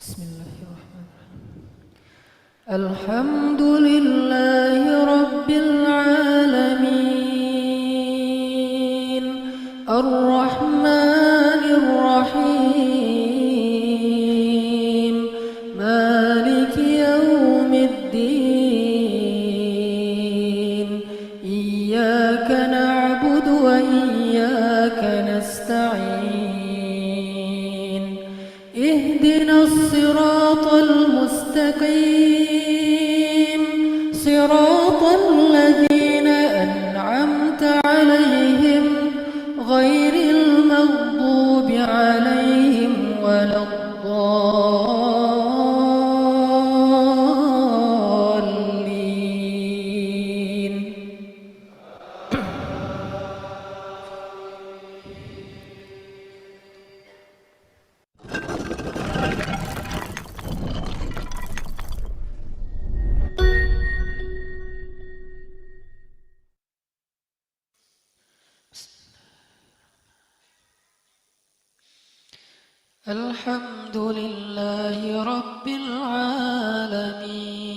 Bismillahirrahmanirrahim. Alhamdulillahi Rabbil Alamin, Ar-Rahmanir Rahim, Maliki Yawmiddin, Iyyaka na'budu wa iyyaka nasta'in, Ihdinas siratal mustaqim, siratal ladzina an'amta 'alaihim ghairil maghdubi 'alaihim waladdallin. Alhamdulillahi Rabbil Alamin,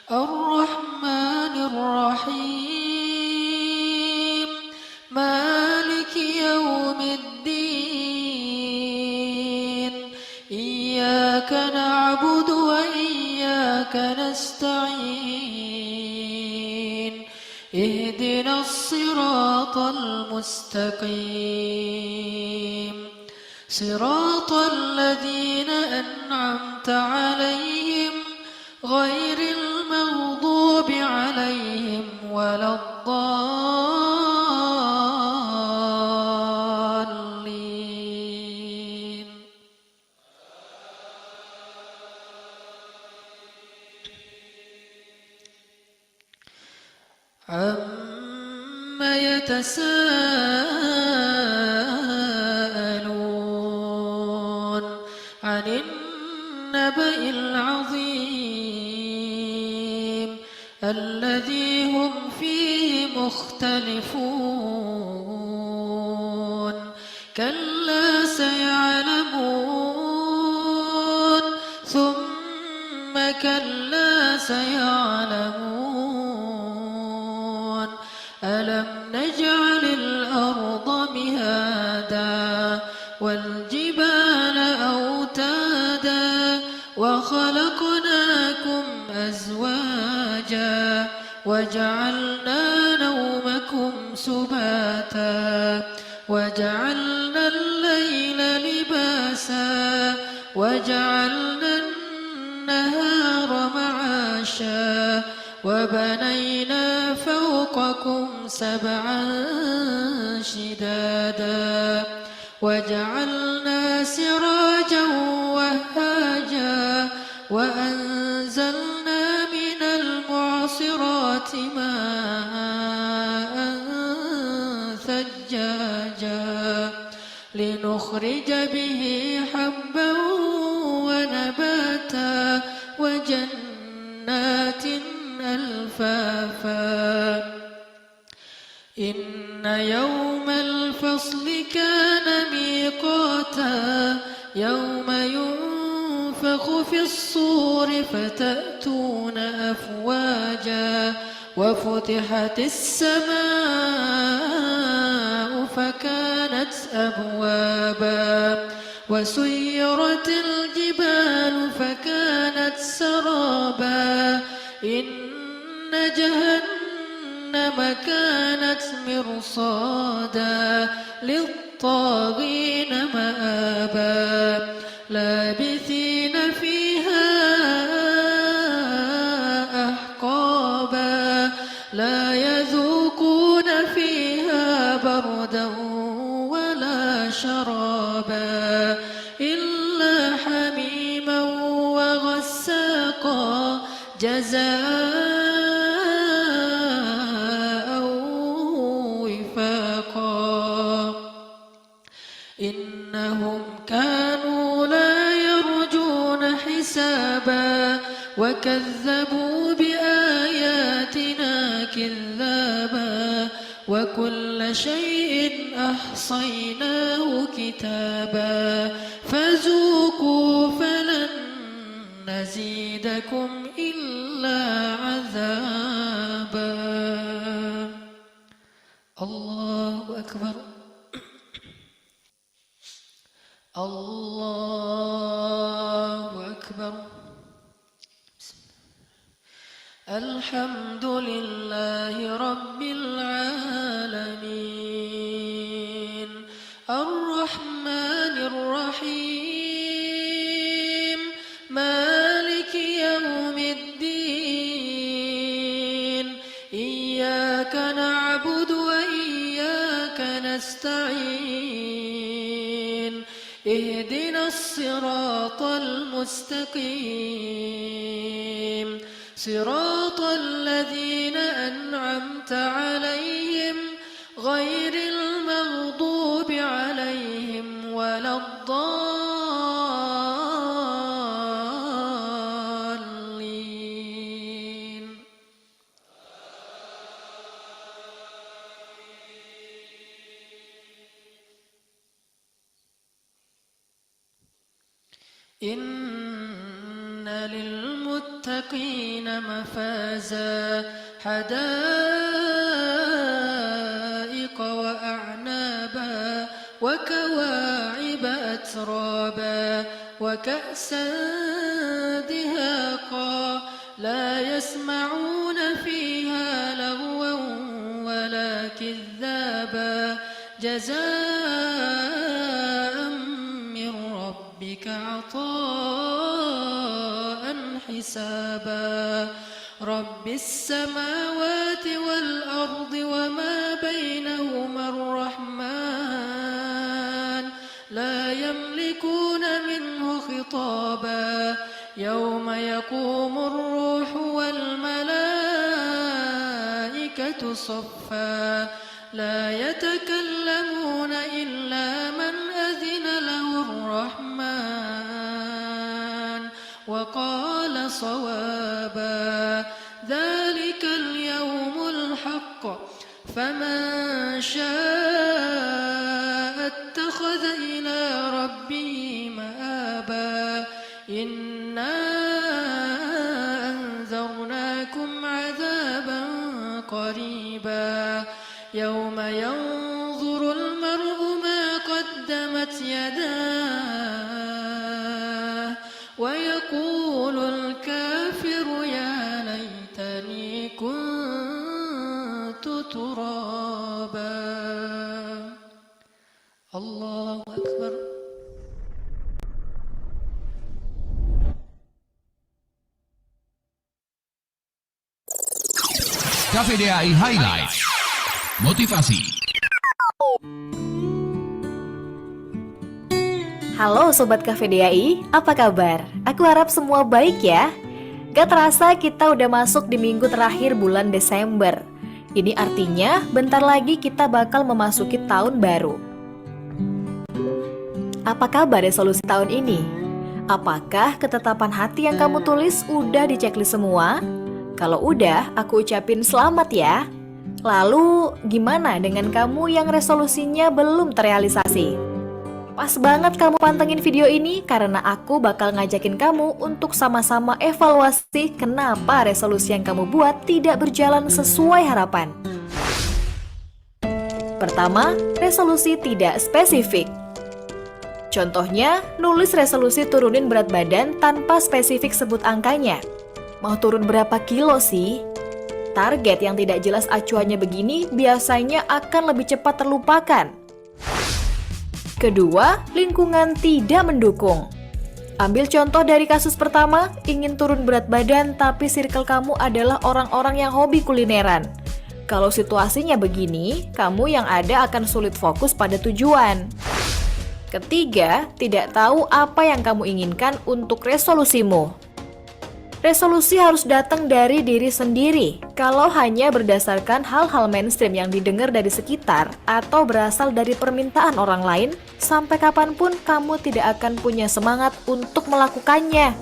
Ar-Rahmanir Rahim, Maliki Yawmiddin, Iyyaka na'budu wa iyyaka nasta'in, Ihdinas siratal mustaqim, siratal ladzina an'amta 'alaihim ghairil maghdubi 'alaihim waladdallin. Amma yatasaalun 'anil naba'il 'azim alladhi hum fihi mukhtalifun. Kalla saya'lamun, thumma kalla saya'lamun. ألم نجعل الأرض مهادا والجبال أوتادا وخلقناكم أزواجا وجعلنا نومكم سباتا وجعلنا الليل لباسا وجعلنا النهار معاشا وبنينا فوقكم سبعا شدادا وجعلنا سراجا وهاجا وأنزلنا من المعصرات ماء ثجاجا لنخرج به حبا ونباتا وجنات ألفافا. إن يوم الفصل كان ميقاتا يوم ينفخ في الصور فتأتون أفواجا وفتحت السماء فكانت أبوابا وسيرت الجبال فكانت سرابا إن جهنم كانت مرصادا للطاغين مآبا لابثين فيها أحقابا لا يذوقون فيها بردا ولا شرابا إلا حميما وغساقا جزاء وفاقا. إنهم كانوا لا يرجون حسابا وكذبوا بآياتنا كذابا وكل شيء أحصيناه كتابا فذوقوا فلن نزيدكم إلا عذابا. الله أكبر. الله أكبر. الحمد لله رب العالمين الرحمن الرحيم مالك يوم الدين إياك نعبد وإياك نستعين اهدنا الصراط المستقيم صراط الذين أنعمت عليهم غير المغضوب عليهم ولا الضالين. إن للمتقين مفازا حدائق وأعنابا وكواعب أترابا وكأسا دهاقا لا يسمعون فيها لغوا ولا كذابا جزاء من ربك عطاء حسابا رب السماوات والأرض وما بينهما الرحمن لا يملكون منه خطابا يوم يقوم الروح والملائكة صفا لا يتكلمون إلا من أذن له الرحمن وقال صوابا ذلك اليوم الحق فمن شاء اتخذ إلى ربه مآبا إنا أنذرناكم عذابا قريبا يوم ينظر المرء ما قدمت يداه ويقول الكافر يا ليتني كنت ترابا. الله أكبر. KPDAI Highlight Motivasi. Halo Sobat KPDAI, apa kabar? Aku harap semua baik ya. Gak terasa kita udah masuk di minggu terakhir bulan Desember. Ini artinya bentar lagi kita bakal memasuki tahun baru. Apa kabar resolusi tahun ini? Apakah ketetapan hati yang kamu tulis udah diceklis semua? Kalau udah, aku ucapin selamat ya. Lalu gimana dengan kamu yang resolusinya belum terrealisasi? Pas banget kamu pantengin video ini karena aku bakal ngajakin kamu untuk sama-sama evaluasi kenapa resolusi yang kamu buat tidak berjalan sesuai harapan. Pertama, resolusi tidak spesifik. Contohnya, nulis resolusi turunin berat badan tanpa spesifik sebut angkanya. Mau turun berapa kilo sih? Target yang tidak jelas acuannya begini biasanya akan lebih cepat terlupakan. Kedua, lingkungan tidak mendukung. Ambil contoh dari kasus pertama, ingin turun berat badan tapi circle kamu adalah orang-orang yang hobi kulineran. Kalau situasinya begini, kamu yang ada akan sulit fokus pada tujuan. Ketiga, tidak tahu apa yang kamu inginkan untuk resolusimu. Resolusi harus datang dari diri sendiri. Kalau hanya berdasarkan hal-hal mainstream yang didengar dari sekitar atau berasal dari permintaan orang lain, sampai kapanpun kamu tidak akan punya semangat untuk melakukannya.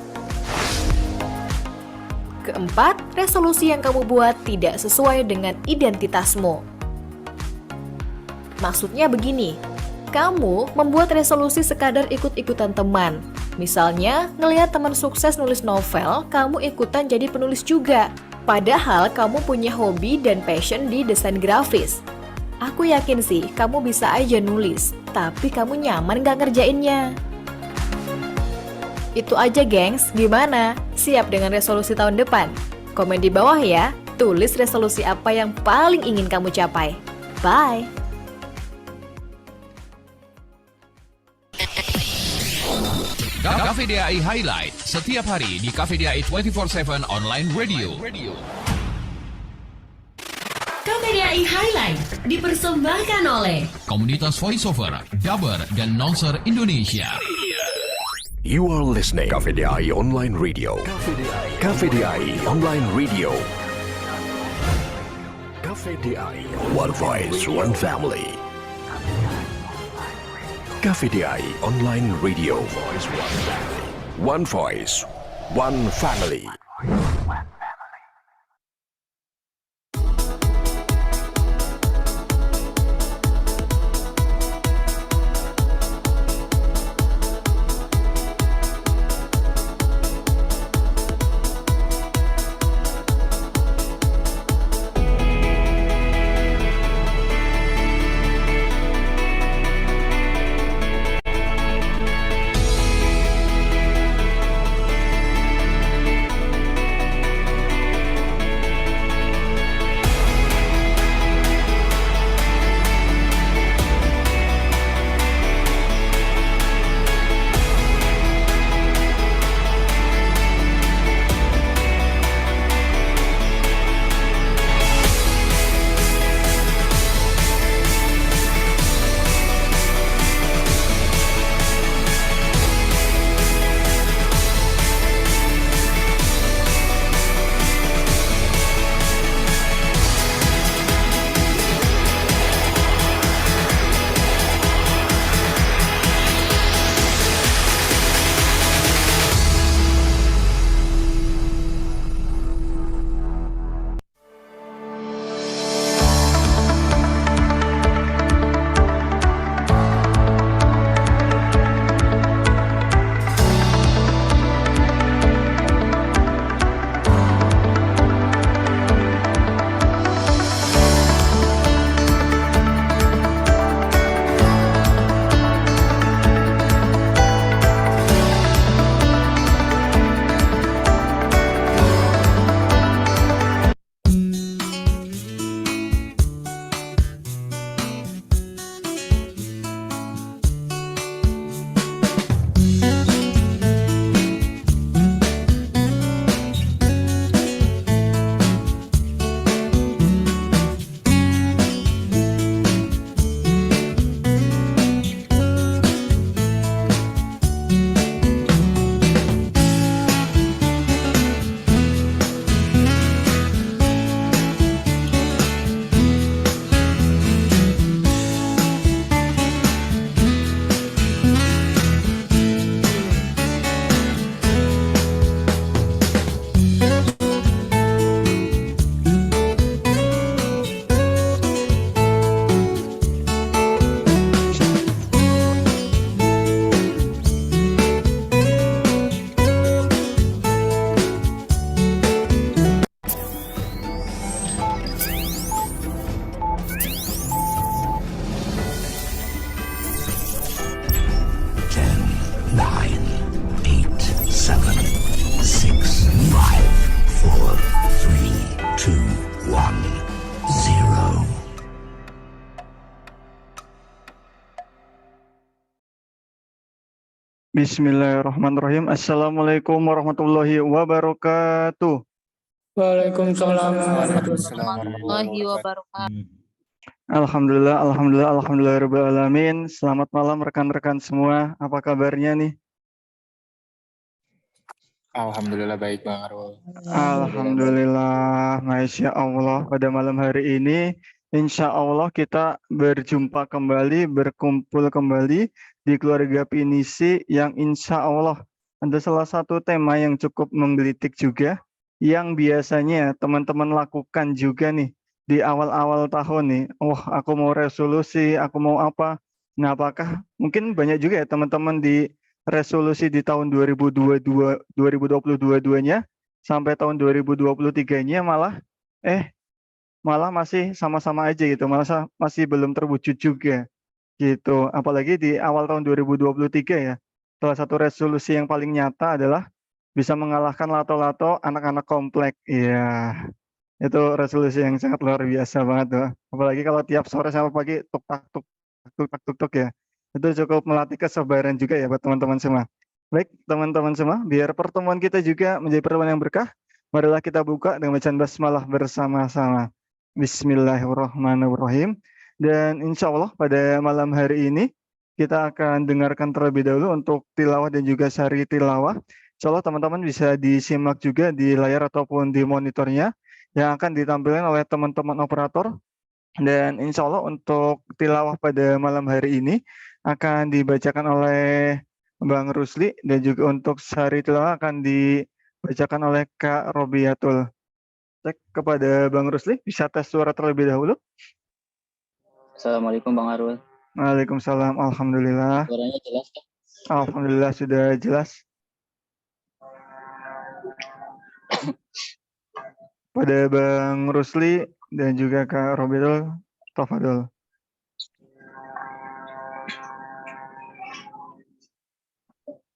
Keempat, resolusi yang kamu buat tidak sesuai dengan identitasmu. Maksudnya begini, kamu membuat resolusi sekadar ikut-ikutan teman. Misalnya, ngelihat teman sukses nulis novel, kamu ikutan jadi penulis juga. Padahal kamu punya hobi dan passion di desain grafis. Aku yakin sih, kamu bisa aja nulis, tapi kamu nyaman gak ngerjainnya? Itu aja gengs, gimana? Siap dengan resolusi tahun depan? Komen di bawah ya, tulis resolusi apa yang paling ingin kamu capai. Bye! Cafe DAI Highlight setiap hari di Cafe DAI 24/7 Online Radio. KPDI Highlight dipersembahkan oleh Komunitas voiceover, dubber, dan announcer Indonesia. You are listening KVDI Online Radio. KVDI Online Radio. KVDI One Voice, One Family. KVDI Online Radio. One Voice, One Family. Bismillahirrahmanirrahim. Assalamualaikum warahmatullahi wabarakatuh. Waalaikumsalam warahmatullahi wabarakatuh. Alhamdulillah, alamin. Selamat malam rekan-rekan semua. Apa kabarnya nih? Alhamdulillah baik Bang Arul. Alhamdulillah, Masya Allah. Pada malam hari ini, insya Allah kita berjumpa kembali, berkumpul kembali di keluarga Pinisi yang insya Allah ada salah satu tema yang cukup menggelitik juga, yang biasanya teman-teman lakukan juga nih di awal-awal tahun nih, aku mau resolusi, aku mau apa. Nah, apakah mungkin banyak juga ya teman-teman di resolusi di tahun 2022, 2022-nya sampai tahun 2023-nya malah masih sama-sama aja gitu, malah masih belum terwujud juga gitu. Apalagi di awal tahun 2023 ya. Salah satu resolusi yang paling nyata adalah bisa mengalahkan lato-lato anak-anak komplek. Iya. Itu resolusi yang sangat luar biasa banget tuh. Apalagi kalau tiap sore sama pagi tuk tak tuk tuk ya. Itu cukup melatih kesabaran juga ya buat teman-teman semua. Baik, teman-teman semua, biar pertemuan kita juga menjadi pertemuan yang berkah, marilah kita buka dengan bacaan basmalah bersama-sama. Bismillahirrahmanirrahim. Dan insya Allah pada malam hari ini kita akan dengarkan terlebih dahulu untuk tilawah dan juga syari tilawah. Insya Allah teman-teman bisa disimak juga di layar ataupun di monitornya yang akan ditampilkan oleh teman-teman operator. Dan insya Allah untuk tilawah pada malam hari ini akan dibacakan oleh Bang Rusli dan juga untuk syari tilawah akan dibacakan oleh Kak Robiatul. Cek kepada Bang Rusli, bisa tes suara terlebih dahulu. Assalamualaikum Bang Arul. Waalaikumsalam, alhamdulillah. Suaranya jelas kan? Alhamdulillah sudah jelas. Pada Bang Rusli dan juga Kak Robiatul, tafadhol.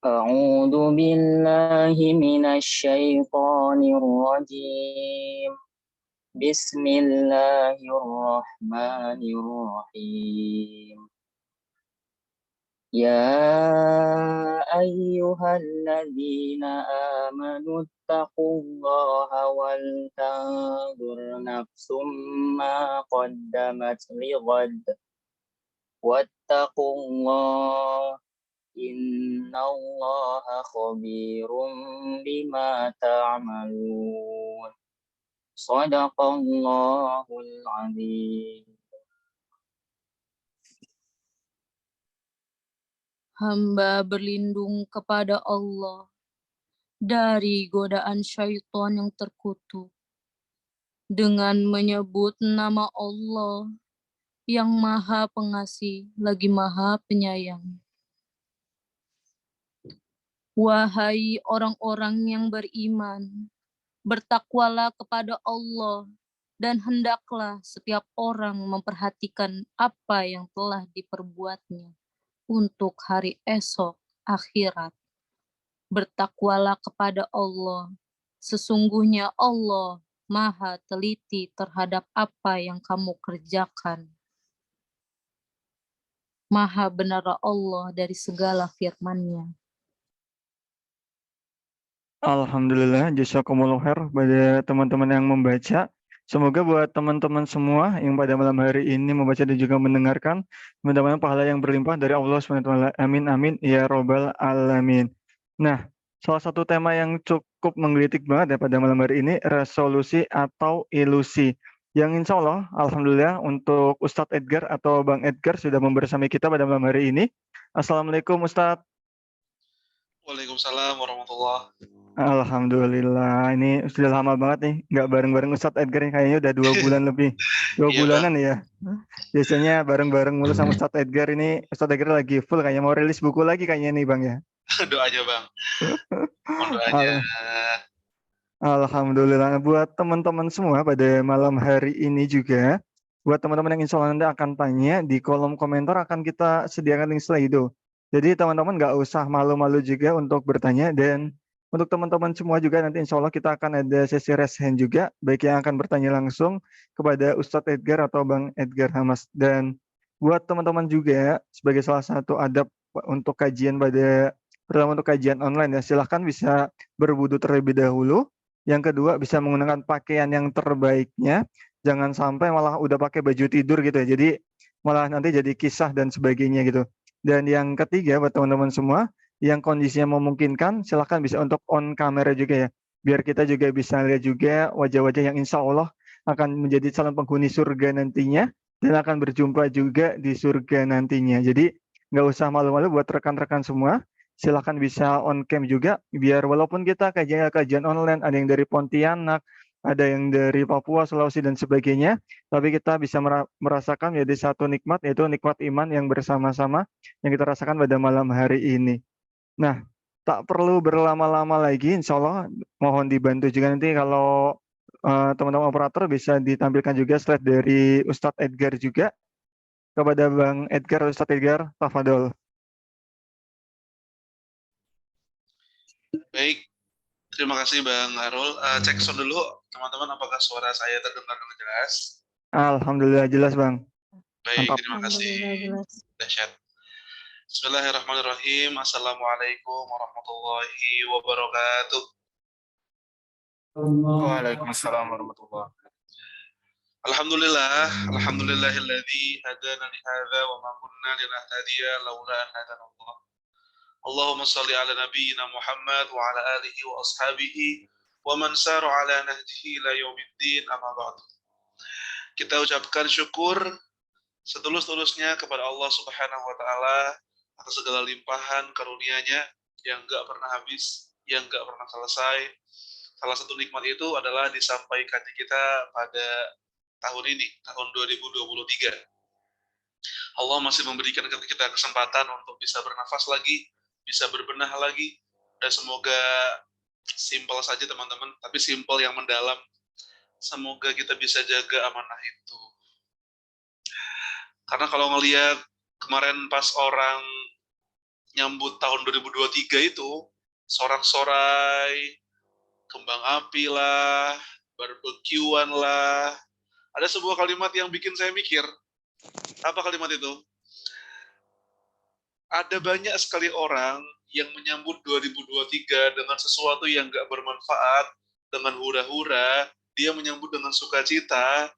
A'udzu billahi minasyaitonir rajim. Bismillahirrahmanirrahim. Ya ayyuhalladzina amanu taqullaha wal tanzur nafsum ma qaddamat lighad. Wattaqullaha innallaha khabirum bima ta'malun. Shadaqallahul azim. Hamba berlindung kepada Allah dari godaan syaitan yang terkutuk dengan menyebut nama Allah yang Maha Pengasih lagi Maha Penyayang. Wahai orang-orang yang beriman, bertakwalah kepada Allah dan hendaklah setiap orang memperhatikan apa yang telah diperbuatnya untuk hari esok akhirat. Bertakwalah kepada Allah, sesungguhnya Allah Maha teliti terhadap apa yang kamu kerjakan. Maha benar Allah dari segala firman-Nya. Alhamdulillah, jazakumullah khair pada teman-teman yang membaca. Semoga buat teman-teman semua yang pada malam hari ini membaca dan juga mendengarkan, mudah-mudahan pahala yang berlimpah dari Allah SWT. Amin, amin, ya robbal alamin. Nah, salah satu tema yang cukup menggelitik banget ya pada malam hari ini, resolusi atau ilusi. Yang insya Allah, alhamdulillah untuk Ustadz Edgar atau Bang Edgar sudah membersami kita pada malam hari ini. Assalamualaikum Ustadz. Waalaikumsalam warahmatullahi. Alhamdulillah, ini sudah lama banget nih nggak bareng-bareng Ustadz Edgar nih, kayaknya udah 2 bulan lebih, 2 Iya, bulanan ya. Biasanya bareng-bareng mulu sama Ustadz Edgar, ini Ustadz Edgar lagi full kayaknya mau rilis buku lagi kayaknya nih Bang ya. Doanya Bang. Mohon doanya. Alhamdulillah, buat teman-teman semua pada malam hari ini juga, buat teman-teman yang insya Allah nanti akan tanya di kolom komentar akan kita sediakan link Slido. Jadi teman-teman nggak usah malu-malu juga untuk bertanya, dan untuk teman-teman semua juga nanti insya Allah kita akan ada sesi raise hand juga, baik yang akan bertanya langsung kepada Ustadz Edgar atau Bang Edgar Hamas. Dan buat teman-teman juga sebagai salah satu adab untuk kajian terutama untuk kajian online ya, silahkan bisa berwudu terlebih dahulu. Yang kedua bisa menggunakan pakaian yang terbaiknya, jangan sampai malah udah pakai baju tidur gitu ya, jadi malah nanti jadi kisah dan sebagainya gitu. Dan yang ketiga buat teman-teman semua yang kondisinya memungkinkan, silahkan bisa untuk on kamera juga ya, biar kita juga bisa lihat juga wajah-wajah yang insya Allah akan menjadi calon penghuni surga nantinya dan akan berjumpa juga di surga nantinya. Jadi nggak usah malu-malu buat rekan-rekan semua, silahkan bisa on cam juga, biar walaupun kita kajian online, ada yang dari Pontianak, ada yang dari Papua, Sulawesi dan sebagainya, tapi kita bisa merasakan menjadi satu nikmat, yaitu nikmat iman yang bersama-sama yang kita rasakan pada malam hari ini. Nah, tak perlu berlama-lama lagi, insya Allah mohon dibantu juga nanti kalau teman-teman operator bisa ditampilkan juga slide dari Ustadz Edgar juga. Kepada Bang Edgar, Ustadz Edgar, tafadol. Baik, terima kasih Bang Harul. Cek sound dulu, teman-teman, apakah suara saya terdengar dengan jelas? Alhamdulillah jelas, Bang. Baik, Mantap. terima kasih. Alhamdulillah jelas. Dahsyat. Bismillahirrahmanirrahim. Assalamualaikum warahmatullahi wabarakatuh. Waalaikumsalam warahmatullahi wabarakatuh. Alhamdulillahilladzi hadana li hadza wa ma kunna linahtadiya laula an hadana Allah. Allahumma shalli ala nabiyyina Muhammad wa ala alihi wa ashabihi wa man sara ala nahjihi ila yaumiddin, amma ba'du. Kita ucapkan syukur setulus-tulusnya kepada Allah Subhanahu wa taala atas segala limpahan karunia-Nya yang enggak pernah habis, yang enggak pernah selesai. Salah satu nikmat itu adalah disampaikan kita pada tahun ini, tahun 2023. Allah masih memberikan kita kesempatan untuk bisa bernafas lagi, bisa berbenah lagi, dan semoga simpel saja teman-teman, tapi simpel yang mendalam. Semoga kita bisa jaga amanah itu. Karena kalau ngelihat kemarin pas orang nyambut tahun 2023 itu, sorak-sorai, kembang api lah, barbekyuan lah, ada sebuah kalimat yang bikin saya mikir. Apa kalimat itu? Ada banyak sekali orang yang menyambut 2023 dengan sesuatu yang gak bermanfaat, dengan hura-hura, dia menyambut dengan sukacita,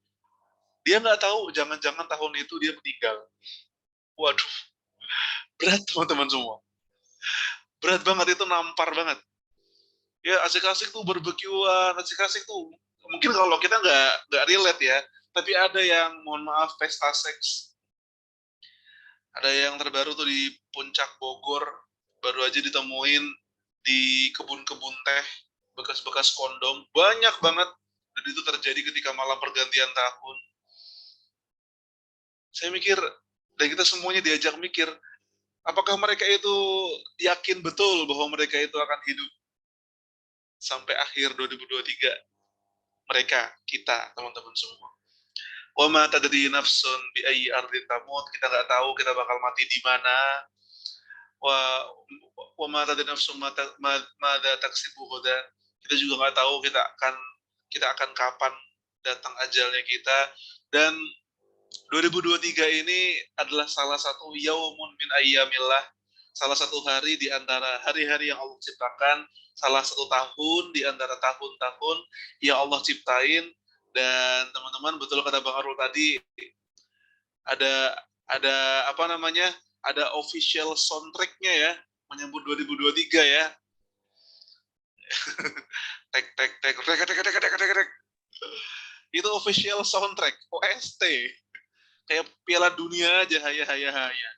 dia nggak tahu jangan-jangan tahun itu dia meninggal. Waduh, berat teman-teman semua. Berat banget, itu nampar banget. Ya asik-asik tuh barbekyuan, asik-asik tuh. Mungkin kalau kita nggak relate ya, tapi ada yang mohon maaf pesta seks. Ada yang terbaru tuh di Puncak Bogor, baru aja ditemuin di kebun-kebun teh, bekas-bekas kondom, banyak banget. Dan itu terjadi ketika malam pergantian tahun. Saya mikir, dan kita semuanya diajak mikir, apakah mereka itu yakin betul bahwa mereka itu akan hidup sampai akhir 2023? Mereka, kita, teman-teman semua. Wa ma tadri nafsun bi ayyi ardin tamut, kita nggak tahu kita bakal mati di mana. Wa ma tadri nafsun madza taksibu ghadan, kita juga nggak tahu kita akan kapan datang ajalnya kita. Dan 2023 ini adalah salah satu yaumun min ayyamillah, salah satu hari di antara hari-hari yang Allah ciptakan, salah satu tahun di antara tahun-tahun yang Allah ciptain. Dan teman-teman, betul kata Bang Arul tadi, ada apa namanya? Ada official soundtrack-nya ya, menyambut 2023 ya. tek. Itu official soundtrack, OST. Kayak Piala Dunia aja, haya.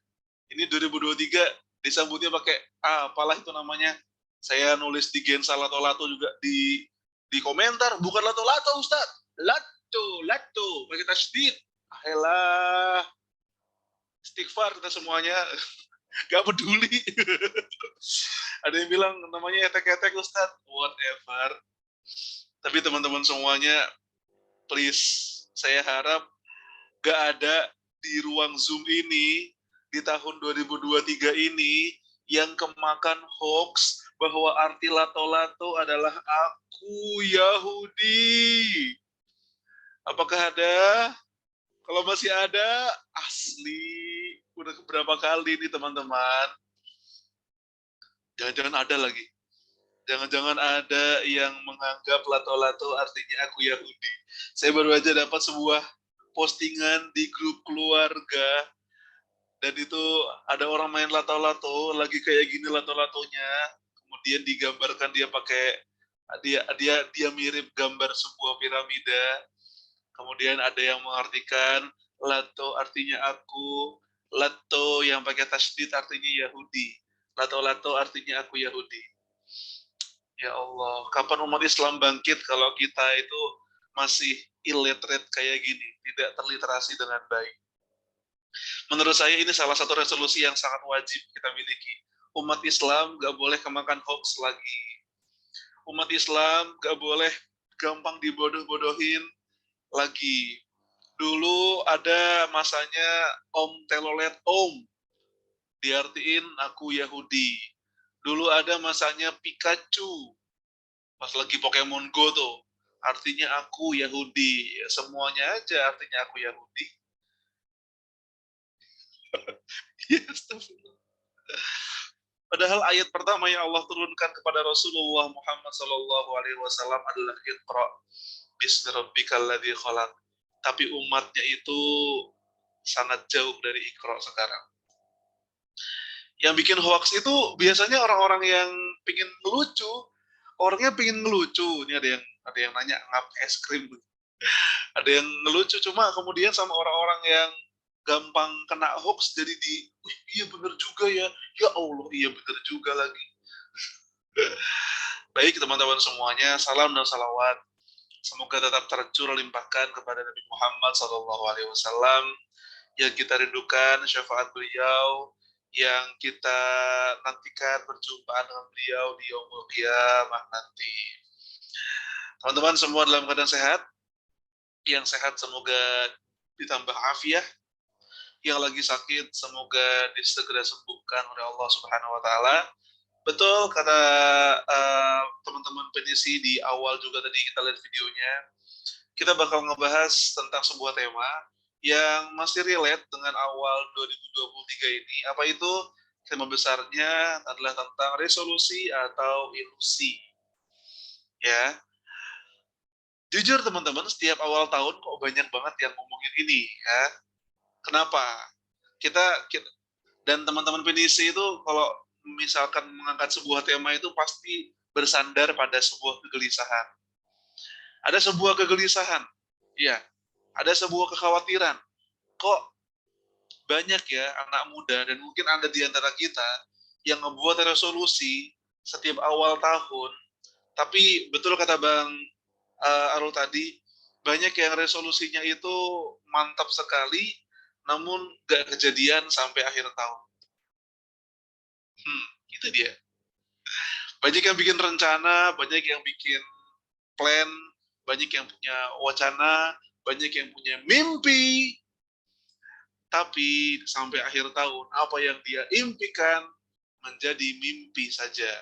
Ini 2023 disambutnya pakai apalah itu namanya. Saya nulis di Gensa Lato-Lato juga di komentar, bukan lato-lato Ustaz. Lato, pakai tasydid. Ayolah. Istighfar kita semuanya. Gak peduli. Ada yang bilang namanya etek-etek Ustaz. Whatever. Tapi teman-teman semuanya, please, saya harap gak ada di ruang Zoom ini, di tahun 2023 ini, yang kemakan hoax bahwa arti lato-lato adalah aku Yahudi. Apakah ada? Kalau masih ada, asli. Udah berapa kali nih teman-teman. Jangan-jangan ada lagi. Jangan-jangan ada yang menganggap lato-lato artinya aku Yahudi. Saya baru aja dapat sebuah postingan di grup keluarga. Dan itu ada orang main lato-lato, lagi kayak gini lato-latonya. Kemudian digambarkan dia pakai, dia mirip gambar sebuah piramida. Kemudian ada yang mengartikan lato artinya aku, lato yang pakai tasydid artinya Yahudi, lato-lato artinya aku Yahudi. Ya Allah, kapan umat Islam bangkit kalau kita itu masih illiterate kayak gini, tidak terliterasi dengan baik. Menurut saya ini salah satu resolusi yang sangat wajib kita miliki. Umat Islam gak boleh kemakan hoax lagi. Umat Islam gak boleh gampang dibodoh-bodohin lagi. Dulu ada masanya Om Telolet Om, diartiin aku Yahudi. Dulu ada masanya Pikachu, pas lagi Pokemon Go tuh, artinya aku Yahudi. Ya, semuanya aja artinya aku Yahudi. Ya, astagfirullah. Padahal ayat pertama yang Allah turunkan kepada Rasulullah Muhammad SAW adalah Iqra bismi rabbikal ladzi khalaq. Tapi umatnya itu sangat jauh dari Iqra sekarang. Yang bikin hoax itu biasanya orang-orang yang pingin ngelucu, orangnya pingin ngelucu. Ini ada yang nanya ngap es krim. Ada yang ngelucu, cuma kemudian sama orang-orang yang gampang kena hoax jadi iya bener juga ya Allah iya bener juga lagi. Baik teman-teman semuanya, salam dan salawat semoga tetap tercurah limpahkan kepada Nabi Muhammad SAW yang kita rindukan syafaat beliau, yang kita nantikan perjumpaan dengan beliau di yaumul qiyamah nanti. Teman-teman semua dalam keadaan sehat, yang sehat semoga ditambah afiah, yang lagi sakit semoga disegera sembuhkan oleh Allah Subhanahu wa taala. Betul kata teman-teman penisi di awal juga tadi kita lihat videonya. Kita bakal ngebahas tentang sebuah tema yang masih relate dengan awal 2023 ini. Apa itu? Tema besarnya adalah tentang resolusi atau ilusi. Ya. Jujur teman-teman, setiap awal tahun kok banyak banget yang ngomongin ini, ya. Kenapa? Kita dan teman-teman penisi itu kalau misalkan mengangkat sebuah tema itu pasti bersandar pada sebuah kegelisahan. Ada sebuah kegelisahan, ya. Ada sebuah kekhawatiran. Kok banyak ya anak muda dan mungkin ada di antara kita yang membuat resolusi setiap awal tahun. Tapi betul kata Bang Arul tadi, banyak yang resolusinya itu mantap sekali, namun gak kejadian sampai akhir tahun. Itu dia. Banyak yang bikin rencana, banyak yang bikin plan, banyak yang punya wacana, banyak yang punya mimpi, tapi sampai akhir tahun, apa yang dia impikan menjadi mimpi saja.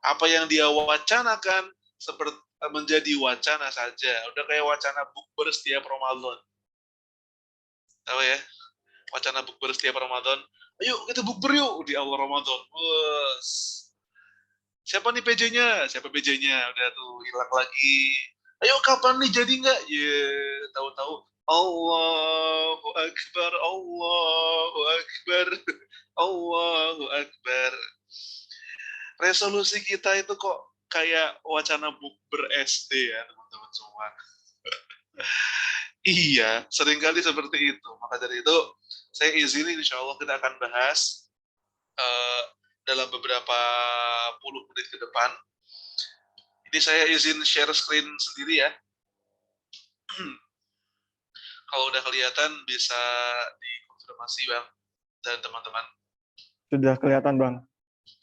Apa yang dia wacanakan seperti menjadi wacana saja. Udah kayak wacana bukber setiap Ramadan. Tahu ya? Wacana bukber setiap Ramadan. Ayo kita bukber yuk di awal Ramadan. Bos. Siapa nih PJ-nya? Siapa PJ-nya? Udah tuh hilang lagi. Ayo kapan nih jadi nggak? Ya, tahu-tahu Allahu Akbar, Allahu Akbar, Allahu Akbar. Resolusi kita itu kok kayak wacana bukber SD ya teman-teman semua. Iya, seringkali seperti itu. Maka dari itu, saya izin insya Allah kita akan bahas dalam beberapa puluh menit ke depan. Ini saya izin share screen sendiri ya. Kalau udah kelihatan bisa dikonfirmasi Bang dan teman-teman. Sudah kelihatan Bang.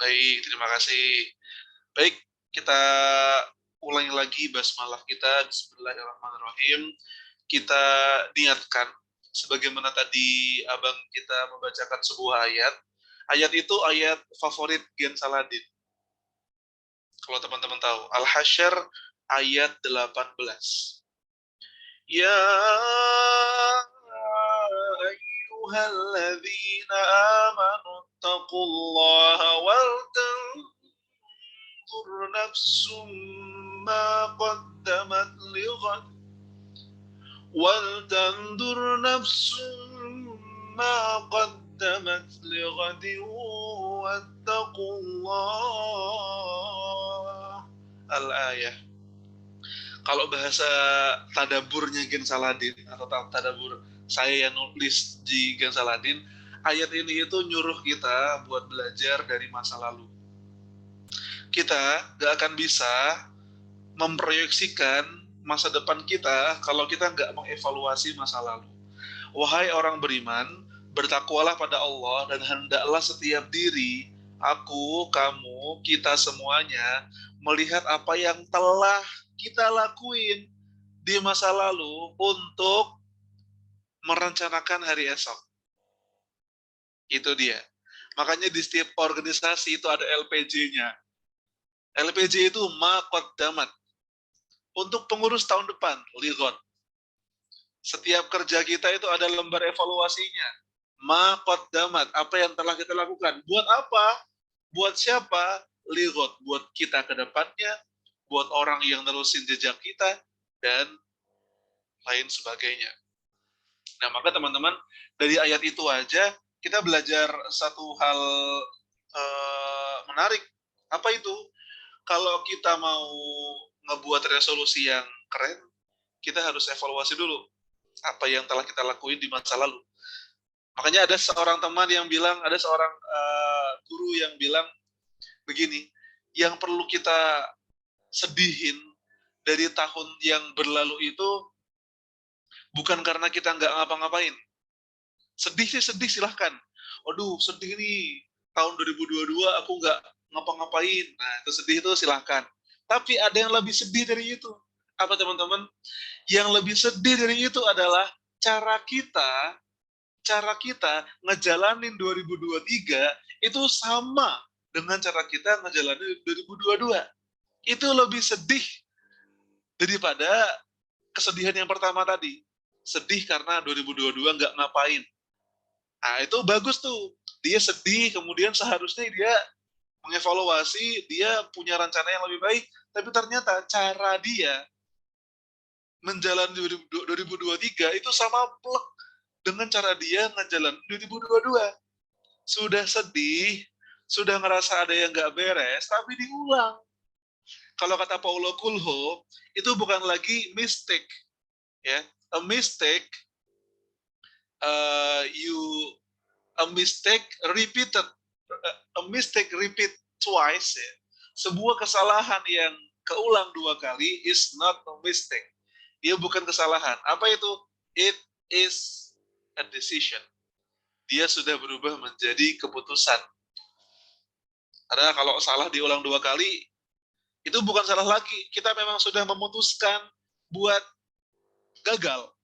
Baik, terima kasih. Baik, kita ulangi lagi basmalah kita. Bismillahirrahmanirrahim. Kita niatkan sebagaimana tadi abang kita membacakan sebuah ayat. Ayat itu ayat favorit Gen Saladin. Kalau teman-teman tahu, Al-Hasyr ayat 18. Ya ayyuhalladzina amanu taqullaha wal tanzur nafsum ma qaddamat lighad وَلْتَنْظُرْ نَفْسٌ مَا قَدَّمَتْ لِغَدٍ وَاتَّقُوا اللَّهَ. Al-ayah. Kalau bahasa tadaburnya Gen Saladin atau tadabur saya yang nulis di Gen Saladin, ayat ini itu nyuruh kita buat belajar dari masa lalu. kita nggak akan bisa memproyeksikan masa depan kita kalau kita nggak mengevaluasi masa lalu. Wahai orang beriman, bertakwalah pada Allah dan hendaklah setiap diri, aku, kamu, kita semuanya melihat apa yang telah kita lakuin di masa lalu untuk merencanakan hari esok. Itu dia. Makanya di setiap organisasi itu ada LPJ-nya. LPJ itu ma qaddamat. Untuk pengurus tahun depan, ligot. Setiap kerja kita itu ada lembar evaluasinya. Ma qaddamat, apa yang telah kita lakukan. Buat apa? Buat siapa? Ligot. Buat kita ke depannya, buat orang yang nerusin jejak kita, dan lain sebagainya. Nah, maka teman-teman, dari ayat itu aja, kita belajar satu hal menarik. Apa itu? Kalau kita mau ngebuat resolusi yang keren, kita harus evaluasi dulu apa yang telah kita lakuin di masa lalu. Makanya ada seorang teman yang bilang, ada seorang guru yang bilang begini, yang perlu kita sedihin dari tahun yang berlalu itu bukan karena kita nggak ngapa-ngapain. Sedih sih sedih, silahkan. Aduh, sedih nih, tahun 2022 aku nggak ngapa-ngapain. Nah, itu sedih itu silahkan. Tapi ada yang lebih sedih dari itu. Apa teman-teman? Yang lebih sedih dari itu adalah cara kita ngejalanin 2023 itu sama dengan cara kita ngejalanin 2022. Itu lebih sedih daripada kesedihan yang pertama tadi. Sedih karena 2022 nggak ngapain. Nah, itu bagus tuh. Dia sedih, kemudian seharusnya dia mengevaluasi, dia punya rencana yang lebih baik, tapi ternyata cara dia menjalani 2023 itu sama plek dengan cara dia ngejalan 2022. Sudah sedih, sudah ngerasa ada yang nggak beres, tapi diulang. Kalau kata Paulo Coelho, itu bukan lagi mistake, ya. A mistake, a mistake repeat twice, ya. Sebuah kesalahan yang keulang 2 kali is not a mistake. Dia bukan kesalahan. Apa itu? It is a decision. Dia sudah berubah menjadi keputusan. Karena kalau salah diulang 2 kali, itu bukan salah lagi. Kita memang sudah memutuskan buat gagal.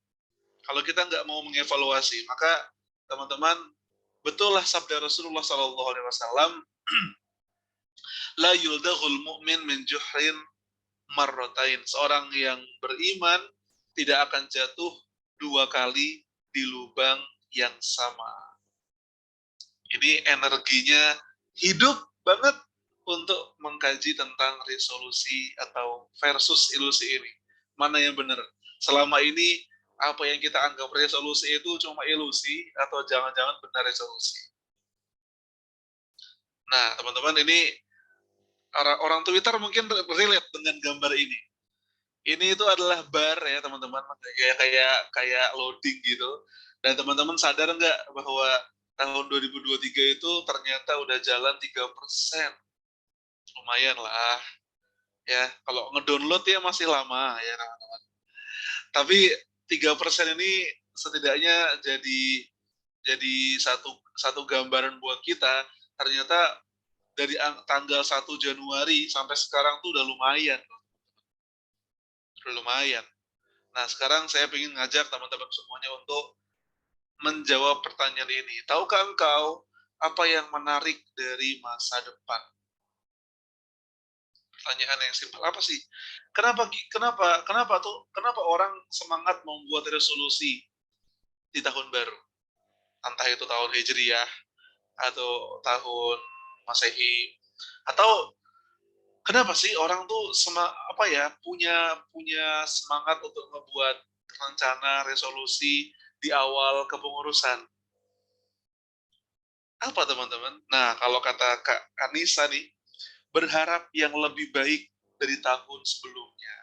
Kalau kita nggak mau mengevaluasi, maka teman-teman, betullah sabda Rasulullah SAW, la yuldaghul mu'min min juhrin marrotain. Seorang yang beriman tidak akan jatuh 2 kali di lubang yang sama. Ini energinya hidup banget untuk mengkaji tentang resolusi atau versus ilusi ini. Mana yang benar? Selama ini apa yang kita anggap resolusi itu cuma ilusi atau jangan-jangan benar resolusi. Nah, teman-teman, ini orang Twitter mungkin relate dengan gambar ini. Ini itu adalah bar ya, teman-teman, kayak loading gitu. Dan teman-teman sadar nggak bahwa tahun 2023 itu ternyata udah jalan 3%. Lumayan lah. Ya, kalau ngedownload ya masih lama ya, teman-teman. Tapi 3% ini setidaknya jadi satu gambaran buat kita. Ternyata dari tanggal 1 Januari sampai sekarang tuh udah lumayan. Udah lumayan. Nah, sekarang saya ingin ngajak teman-teman semuanya untuk menjawab pertanyaan ini. Tahukah engkau apa yang menarik dari masa depan? Pertanyaan yang simpel, apa sih? Kenapa orang semangat membuat resolusi di tahun baru? Entah itu tahun Hijriah atau tahun Masehi, atau kenapa sih orang tuh punya semangat untuk membuat rencana resolusi di awal kepengurusan? Apa teman-teman? Nah, kalau kata Kak Anissa nih, berharap yang lebih baik dari tahun sebelumnya.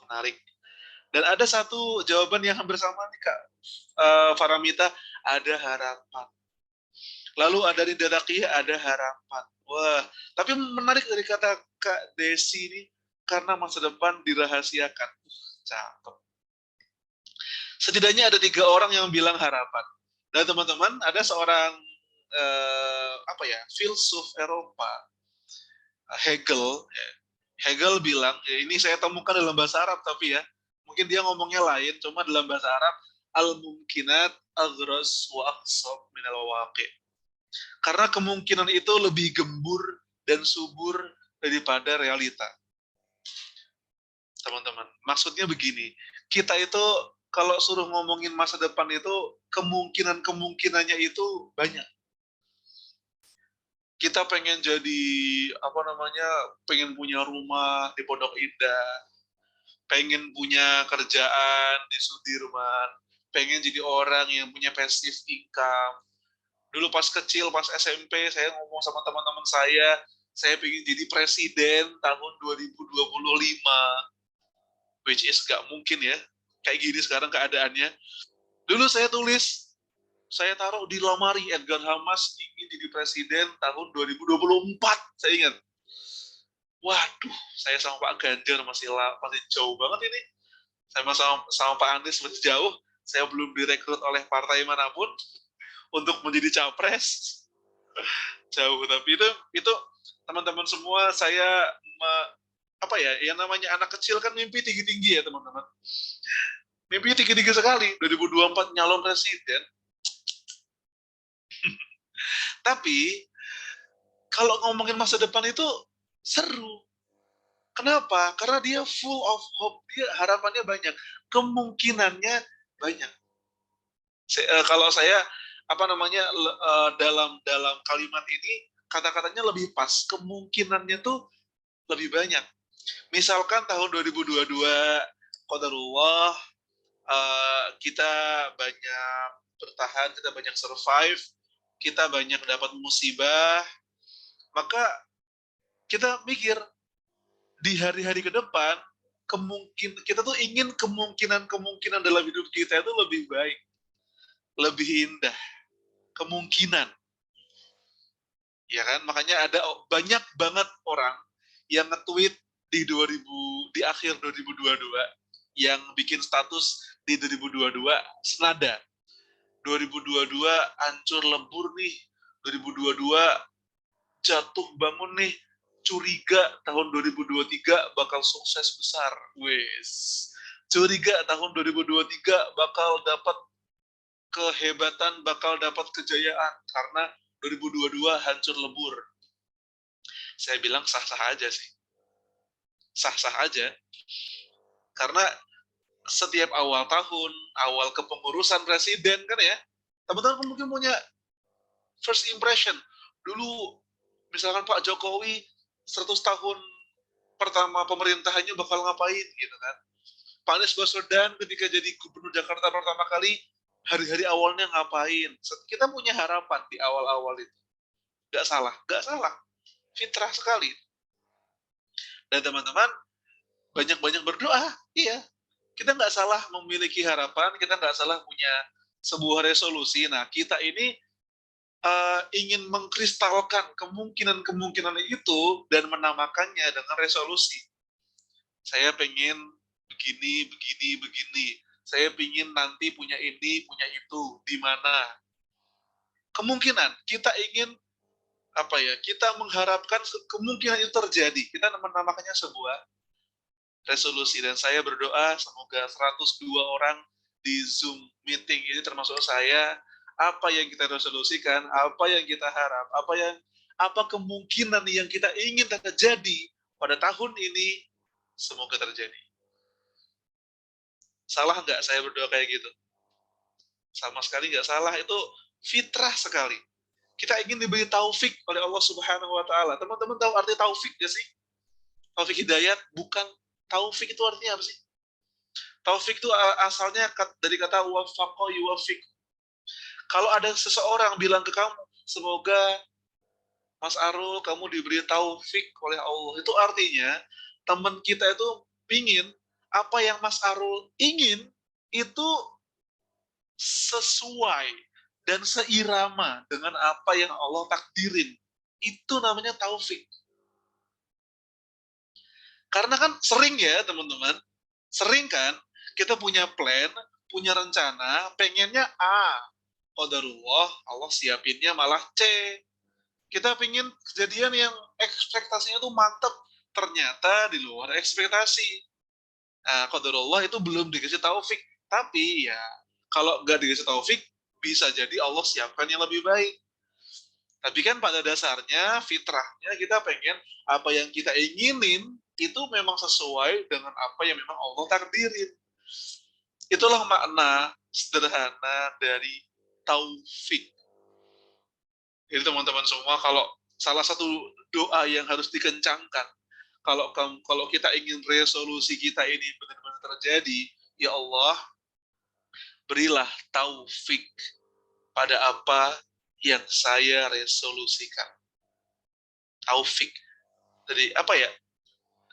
Menarik. Dan ada satu jawaban yang hampir sama nih Kak Faramita, ada harapan. Lalu ada di Datakiyah, ada harapan. Wah, tapi menarik dari kata Kak Desi ini karena masa depan dirahasiakan. Cakep. Setidaknya ada 3 orang yang bilang harapan. Dan teman-teman, ada seorang filsuf Eropa, Hegel. Hegel bilang, ini saya temukan dalam bahasa Arab tapi ya, mungkin dia ngomongnya lain, cuma dalam bahasa Arab, al-mumkinat agras wa aqsab minal waqi'. Karena kemungkinan itu lebih gembur dan subur daripada realita. Teman-teman, maksudnya begini, kita itu kalau suruh ngomongin masa depan itu, kemungkinan-kemungkinannya itu banyak. Kita pengen jadi, pengen punya rumah di Pondok Indah, pengen punya kerjaan di Sudirman, pengen jadi orang yang punya passive income. Dulu pas kecil, pas SMP, saya ngomong sama teman-teman saya pengen jadi presiden tahun 2025. Which is gak mungkin ya, kayak gini sekarang keadaannya. Dulu saya tulis, saya taruh di lemari Edgar Hamas ingin jadi presiden tahun 2024, saya ingat. Waduh, saya sama Pak Ganjar masih jauh banget ini. Saya sama Pak Anies masih jauh, saya belum direkrut oleh partai manapun untuk menjadi capres. Jauh, tapi itu teman-teman semua, saya yang namanya anak kecil kan mimpi tinggi-tinggi ya teman-teman. Mimpi tinggi-tinggi sekali, 2024 nyalon presiden. Tapi kalau ngomongin masa depan itu seru. Kenapa? Karena dia full of hope, dia harapannya banyak, kemungkinannya banyak. Kalau saya dalam kalimat ini kata-katanya lebih pas, kemungkinannya tuh lebih banyak. Misalkan tahun 2022 qadarullah kita banyak bertahan, kita banyak survive, kita banyak dapat musibah, maka kita mikir di hari-hari ke depan kita tuh ingin kemungkinan dalam hidup kita itu lebih baik, lebih indah, kemungkinan. Ya kan? Makanya ada banyak banget orang yang nge-tweet di akhir 2022 yang bikin status di 2022 senada. 2022 hancur lebur nih. 2022 jatuh bangun nih. Curiga tahun 2023 bakal sukses besar. Wes. Curiga tahun 2023 bakal dapat kehebatan, bakal dapat kejayaan karena 2022 hancur lebur. Saya bilang sah-sah aja sih. Sah-sah aja. Karena setiap awal tahun, awal kepengurusan presiden kan ya, teman-teman mungkin punya first impression. Dulu misalkan Pak Jokowi 100 tahun pertama pemerintahannya bakal ngapain gitu kan. Pak Anies Baswedan ketika jadi gubernur Jakarta pertama kali, hari-hari awalnya ngapain. Kita punya harapan di awal-awal itu. Gak salah. Fitrah sekali. Dan teman-teman, banyak-banyak berdoa. Iya. Kita nggak salah memiliki harapan, kita nggak salah punya sebuah resolusi. Nah, kita ini ingin mengkristalkan kemungkinan-kemungkinan itu dan menamakannya dengan resolusi. Saya pengen begini. Saya ingin nanti punya ini, punya itu. Di mana? Kemungkinan. Kita ingin kita mengharapkan kemungkinan itu terjadi. Kita menamakannya sebuah resolusi. Dan saya berdoa semoga 102 orang di Zoom meeting ini termasuk saya, apa yang kita resolusikan, apa yang kita harap, apa kemungkinan yang kita ingin terjadi pada tahun ini, semoga terjadi. Salah nggak saya berdoa kayak gitu? Sama sekali nggak salah, itu fitrah sekali. Kita ingin diberi taufik oleh Allah Subhanahu wa Ta'ala. Teman-teman tahu arti taufik nggak sih? Taufik hidayat, bukan. Taufik itu artinya apa sih? Taufik itu asalnya dari kata wafaqa yuwafiq. Kalau ada seseorang bilang ke kamu, semoga Mas Arul kamu diberi taufik oleh Allah, itu artinya teman kita itu pingin apa yang Mas Arul ingin itu sesuai dan seirama dengan apa yang Allah takdirin. Itu namanya taufik. Karena kan sering ya teman-teman, sering kan kita punya plan, punya rencana, pengennya A. Qadarullah, Allah siapinnya malah C. Kita pengen kejadian yang ekspektasinya tuh mantep, ternyata di luar ekspektasi. Nah, qadarullah itu belum dikasih taufik. Tapi ya, kalau nggak dikasih taufik, bisa jadi Allah siapkan yang lebih baik. Tapi kan pada dasarnya, fitrahnya kita pengen apa yang kita inginin, itu memang sesuai dengan apa yang memang Allah takdirin. Itulah makna sederhana dari taufik. Jadi teman-teman semua, kalau salah satu doa yang harus dikencangkan, kalau kita ingin resolusi kita ini benar-benar terjadi, ya Allah, berilah taufik pada apa yang saya resolusikan. Taufik. Jadi apa ya?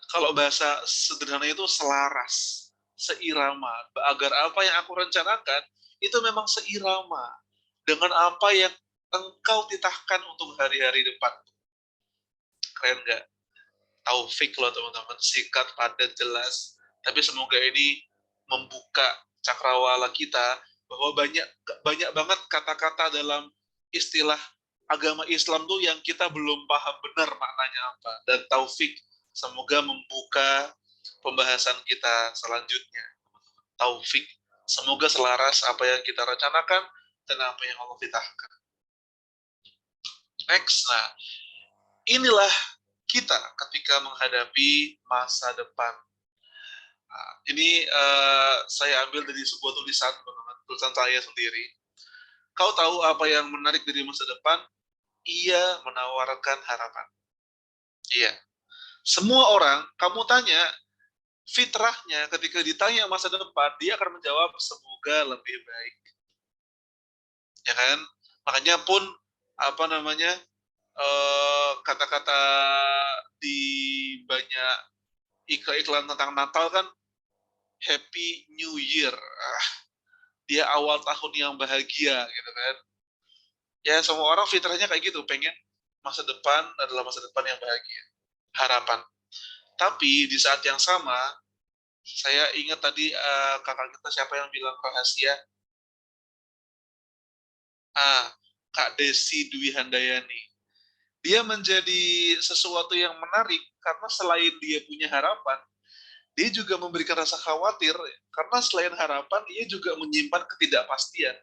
Kalau bahasa sederhana itu selaras, seirama, agar apa yang aku rencanakan itu memang seirama dengan apa yang engkau titahkan untuk hari-hari depan. Keren nggak? Taufik loh teman-teman, singkat, padat, jelas. Tapi semoga ini membuka cakrawala kita bahwa banyak banget kata-kata dalam istilah agama Islam tuh yang kita belum paham benar maknanya apa. Dan taufik semoga membuka pembahasan kita selanjutnya. Taufik. Semoga selaras apa yang kita rencanakan dan apa yang Allah titahkan. Next, nah inilah kita ketika menghadapi masa depan. Nah, ini saya ambil dari sebuah tulisan, teman-teman, tulisan saya sendiri. Kau tahu apa yang menarik dari masa depan? Ia menawarkan harapan. Iya. Semua orang, kamu tanya, fitrahnya ketika ditanya masa depan, dia akan menjawab semoga lebih baik. Ya kan? Makanya pun kata-kata di banyak iklan tentang Natal kan Happy New Year. Dia awal tahun yang bahagia gitu kan. Ya semua orang fitrahnya kayak gitu, pengen masa depan adalah masa depan yang bahagia. Harapan. Tapi di saat yang sama, saya ingat tadi kakak kita siapa yang bilang rahasia? Kak Desi Dwi Handayani. Dia menjadi sesuatu yang menarik karena selain dia punya harapan, dia juga memberikan rasa khawatir karena selain harapan, dia juga menyimpan ketidakpastian.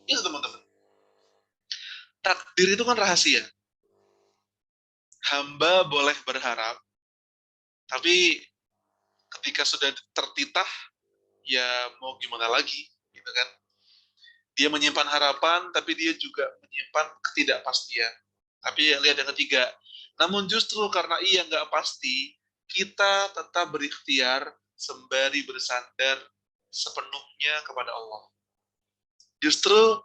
Itu teman-teman. Takdir itu kan rahasia. Hamba boleh berharap, tapi ketika sudah tertitah, ya mau gimana lagi, gitu kan? Dia menyimpan harapan, tapi dia juga menyimpan ketidakpastian. Tapi lihat yang ketiga, namun justru karena ia nggak pasti, kita tetap berikhtiar sembari bersandar sepenuhnya kepada Allah. Justru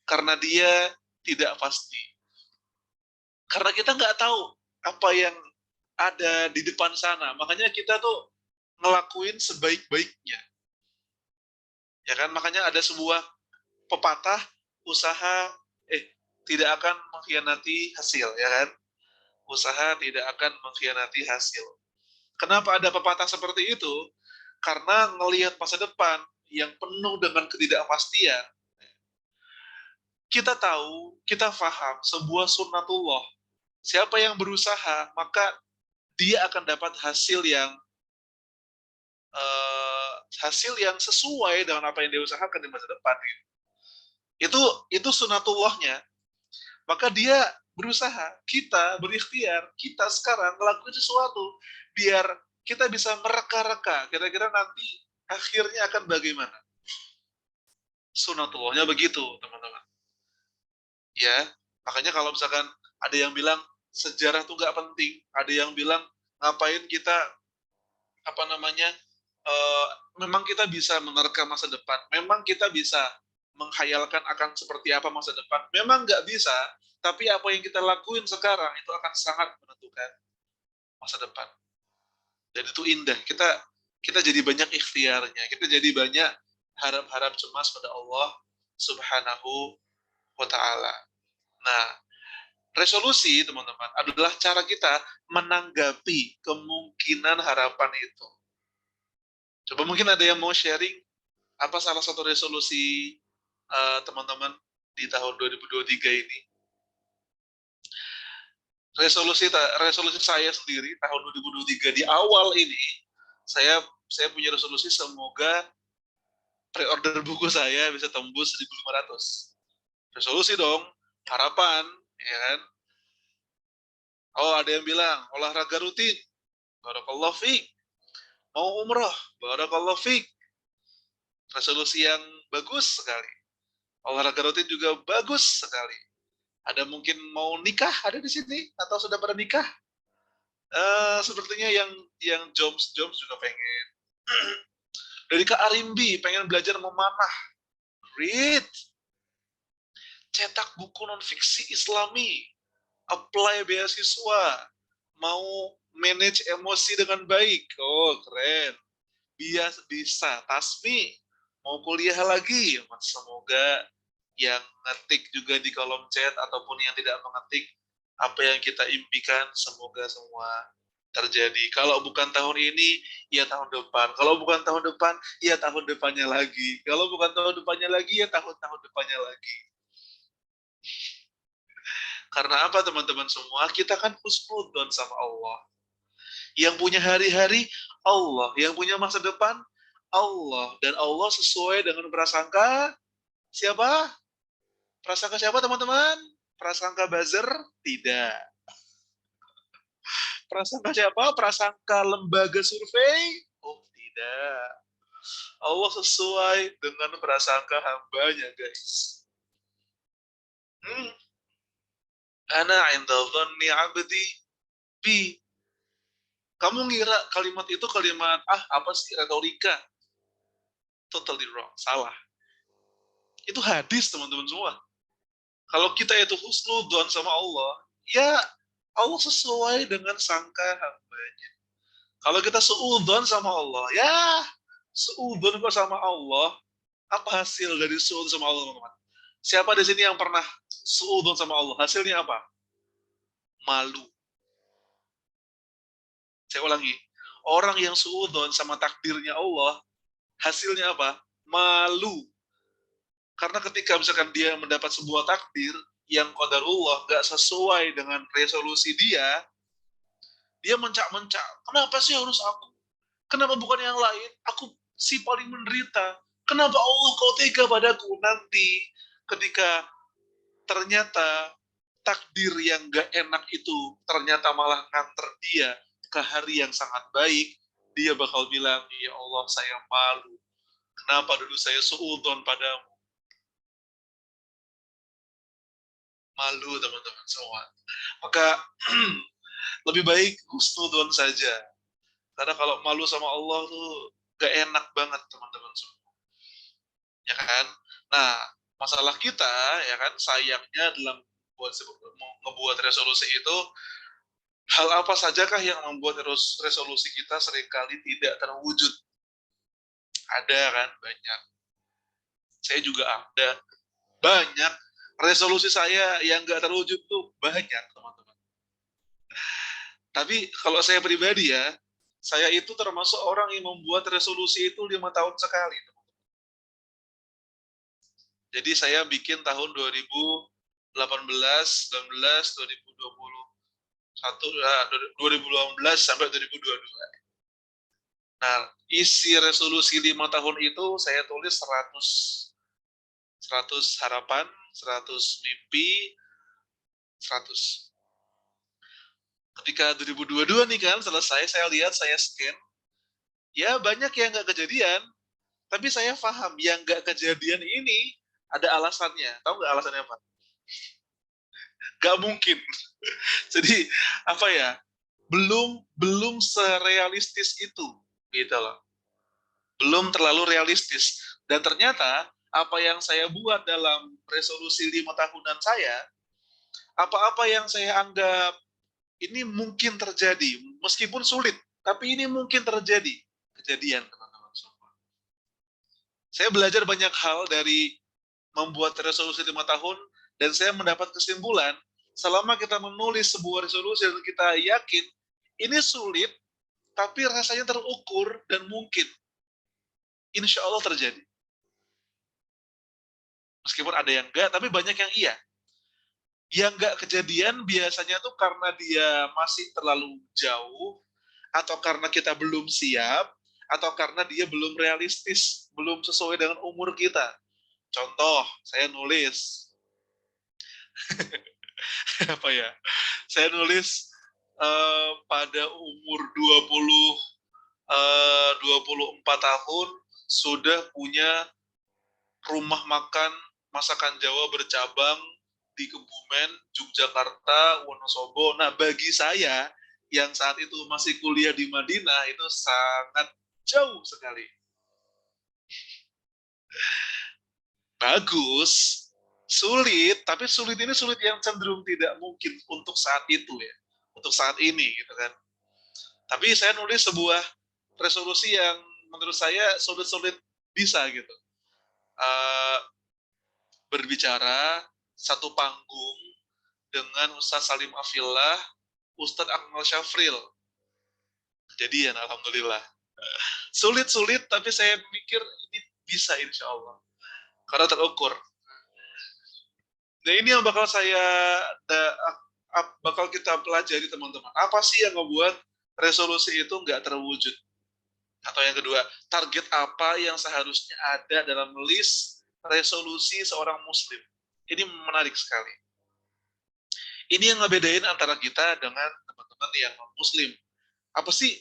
karena dia tidak pasti. Karena kita nggak tahu apa yang ada di depan sana, makanya kita tuh ngelakuin sebaik-baiknya. Ya kan, makanya ada sebuah pepatah, usaha tidak akan mengkhianati hasil, ya kan? Usaha tidak akan mengkhianati hasil. Kenapa ada pepatah seperti itu? Karena ngelihat masa depan yang penuh dengan ketidakpastian, kita tahu, kita paham sebuah sunnatullah. Siapa yang berusaha, maka dia akan dapat hasil yang sesuai dengan apa yang dia usahakan di masa depan. Itu sunatullahnya. Maka dia berusaha, kita berikhtiar, kita sekarang ngelakuin sesuatu biar kita bisa mereka-reka kira-kira nanti akhirnya akan bagaimana. Sunatullahnya begitu, teman-teman. Ya, makanya kalau misalkan ada yang bilang sejarah itu nggak penting, ada yang bilang ngapain kita memang kita bisa menerka masa depan, memang kita bisa menghayalkan akan seperti apa masa depan. Memang nggak bisa, tapi apa yang kita lakuin sekarang itu akan sangat menentukan masa depan. Dan itu indah. Kita jadi banyak ikhtiarnya. Kita jadi banyak harap-harap cemas pada Allah Subhanahu wa Ta'ala. Nah, Resolusi, teman-teman, adalah cara kita menanggapi kemungkinan harapan itu. Coba mungkin ada yang mau sharing apa salah satu resolusi teman-teman di tahun 2023 ini? Resolusi saya sendiri tahun 2023 di awal ini, saya punya resolusi semoga pre-order buku saya bisa tembus 1.500. Resolusi dong, harapan, ya kan? Oh, ada yang bilang olahraga rutin, barakallahu fiik. Mau umroh, barakallahu fiik. Resolusi yang bagus sekali. Olahraga rutin juga bagus sekali. Ada mungkin mau nikah, ada di sini atau sudah pada nikah? Sepertinya yang Joms juga pengen. Dari Kak Arimbi pengen belajar memanah. Read. Cetak buku non-fiksi Islami. Apply beasiswa. Mau manage emosi dengan baik. Oh, keren. Bisa. Tasmi. Mau kuliah lagi. Semoga yang ngetik juga di kolom chat ataupun yang tidak mengetik, apa yang kita impikan semoga semua terjadi. Kalau bukan tahun ini, ya tahun depan. Kalau bukan tahun depan, ya tahun depannya lagi. Kalau bukan tahun depannya lagi, ya tahun-tahun depannya lagi. Karena apa teman-teman semua? Kita kan husnudzon sama Allah. Yang punya hari-hari, Allah. Yang punya masa depan, Allah. Dan Allah sesuai dengan prasangka siapa? Prasangka siapa teman-teman? Prasangka buzzer? Tidak. Prasangka siapa? Prasangka lembaga survei? Oh, tidak. Allah sesuai dengan prasangka hambanya, guys. Ana inda dhanni abdi bi. Kamu ngira kalimat itu kalimat, apa sih, retorika? Totally wrong, salah. Itu hadis, teman-teman semua. Kalau kita itu husnudzon sama Allah, ya Allah sesuai dengan sangka hambanya. Kalau kita suudzon sama Allah, ya suudzon sama Allah, apa hasil dari suudzon sama Allah, teman-teman? Siapa di sini yang pernah suudzon sama Allah? Hasilnya apa? Malu. Saya ulangi, orang yang suudzon sama takdirnya Allah, hasilnya apa? Malu. Karena ketika misalkan dia mendapat sebuah takdir yang qadarullah gak sesuai dengan resolusi dia mencak-mencak. Kenapa sih harus aku? Kenapa bukan yang lain? Aku si paling menderita. Kenapa Allah kau tega padaku? Nanti ketika ternyata takdir yang gak enak itu ternyata malah nganter dia ke hari yang sangat baik, dia bakal bilang, ya Allah saya malu. Kenapa dulu saya suudzon padamu? Malu teman-teman semua. Maka lebih baik husnudzon saja. Karena kalau malu sama Allah tuh gak enak banget teman-teman semua. Ya kan? Nah, masalah kita ya kan sayangnya dalam membuat resolusi itu, hal apa sajakah yang membuat resolusi kita seringkali tidak terwujud? Ada kan? Banyak. Saya juga ada. Banyak. Resolusi saya yang nggak terwujud tuh banyak, teman-teman. Tapi kalau saya pribadi ya, saya itu termasuk orang yang membuat resolusi itu 5 tahun sekali, teman-teman. Jadi saya bikin tahun 2018, 19, 2018 sampai 2022. Nah, isi resolusi 5 tahun itu saya tulis 100 harapan, 100 mimpi, 100. Ketika 2022 nih kan selesai, saya lihat, saya scan, ya banyak yang nggak kejadian, tapi saya paham yang nggak kejadian ini ada alasannya. Tahu nggak alasannya apa? Nggak mungkin. Jadi apa ya? Belum serealistis itu, gitu loh. Belum terlalu realistis. Dan ternyata apa yang saya buat dalam resolusi 5 tahunan saya, apa-apa yang saya anggap ini mungkin terjadi, meskipun sulit, tapi ini mungkin terjadi, kejadian, teman-teman semua. Saya belajar banyak hal dari membuat resolusi 5 tahun, dan saya mendapat kesimpulan selama kita menulis sebuah resolusi dan kita yakin ini sulit, tapi rasanya terukur dan mungkin, insya Allah terjadi. Meskipun ada yang enggak, tapi banyak yang iya. Yang enggak kejadian biasanya tuh karena dia masih terlalu jauh, atau karena kita belum siap, atau karena dia belum realistis, belum sesuai dengan umur kita. Contoh, saya nulis, apa ya? Saya nulis pada umur 24 tahun sudah punya rumah makan masakan Jawa bercabang di Kebumen, Yogyakarta, Wonosobo. Nah, bagi saya yang saat itu masih kuliah di Madinah itu sangat jauh sekali. Bagus, sulit, tapi sulit ini sulit yang cenderung tidak mungkin untuk saat itu ya, untuk saat ini gitu kan. Tapi saya nulis sebuah resolusi yang menurut saya sulit-sulit bisa gitu. Berbicara satu panggung dengan Ustadz Salim Afillah, Ustadz Akmal Syafril. Kejadian, alhamdulillah. Sulit-sulit, tapi saya mikir ini bisa insya Allah. Karena terukur. Nah ini yang bakal bakal kita pelajari teman-teman. Apa sih yang membuat resolusi itu nggak terwujud? Atau yang kedua, target apa yang seharusnya ada dalam list resolusi seorang muslim? Ini menarik sekali. Ini yang ngebedain antara kita dengan teman-teman yang non-muslim. Apa sih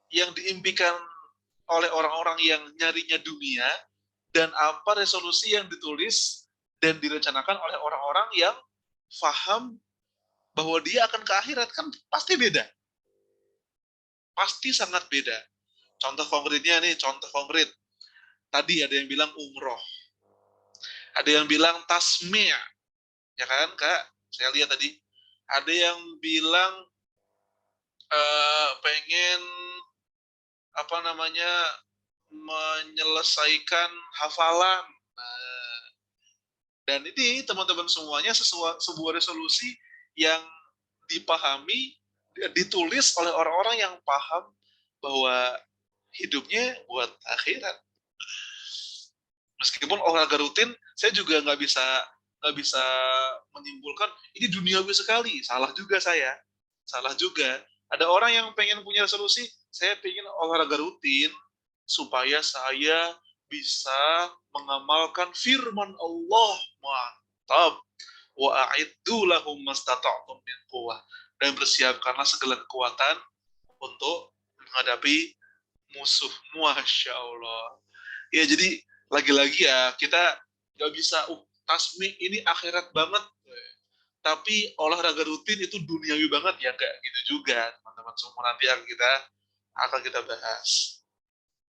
yang diimpikan oleh orang-orang yang nyarinya dunia, dan apa resolusi yang ditulis dan direncanakan oleh orang-orang yang paham bahwa dia akan ke akhirat? Kan pasti beda. Pasti sangat beda. Contoh konkretnya nih, contoh konkret. Tadi ada yang bilang umroh. Ada yang bilang tasmi'. Ya kan, Kak? Saya lihat tadi. Ada yang bilang pengen menyelesaikan hafalan. Nah, dan ini teman-teman semuanya sebuah resolusi yang dipahami, ditulis oleh orang-orang yang paham bahwa hidupnya buat akhirat. Meskipun olahraga rutin, saya juga nggak bisa menyimpulkan ini duniawi sekali. Salah juga saya. Salah juga. Ada orang yang pengen punya resolusi, saya pengen olahraga rutin supaya saya bisa mengamalkan firman Allah. Mantap. Wa a'iddu lahum mastata'tum min quwwah. Dan bersiapkanlah segala kekuatan untuk menghadapi musuh. Masya Allah. Ya jadi lagi-lagi ya kita nggak bisa tasmi ini akhirat banget. Tapi olahraga rutin itu duniawi banget ya, enggak gitu juga teman-teman semua. Nanti akan kita bahas.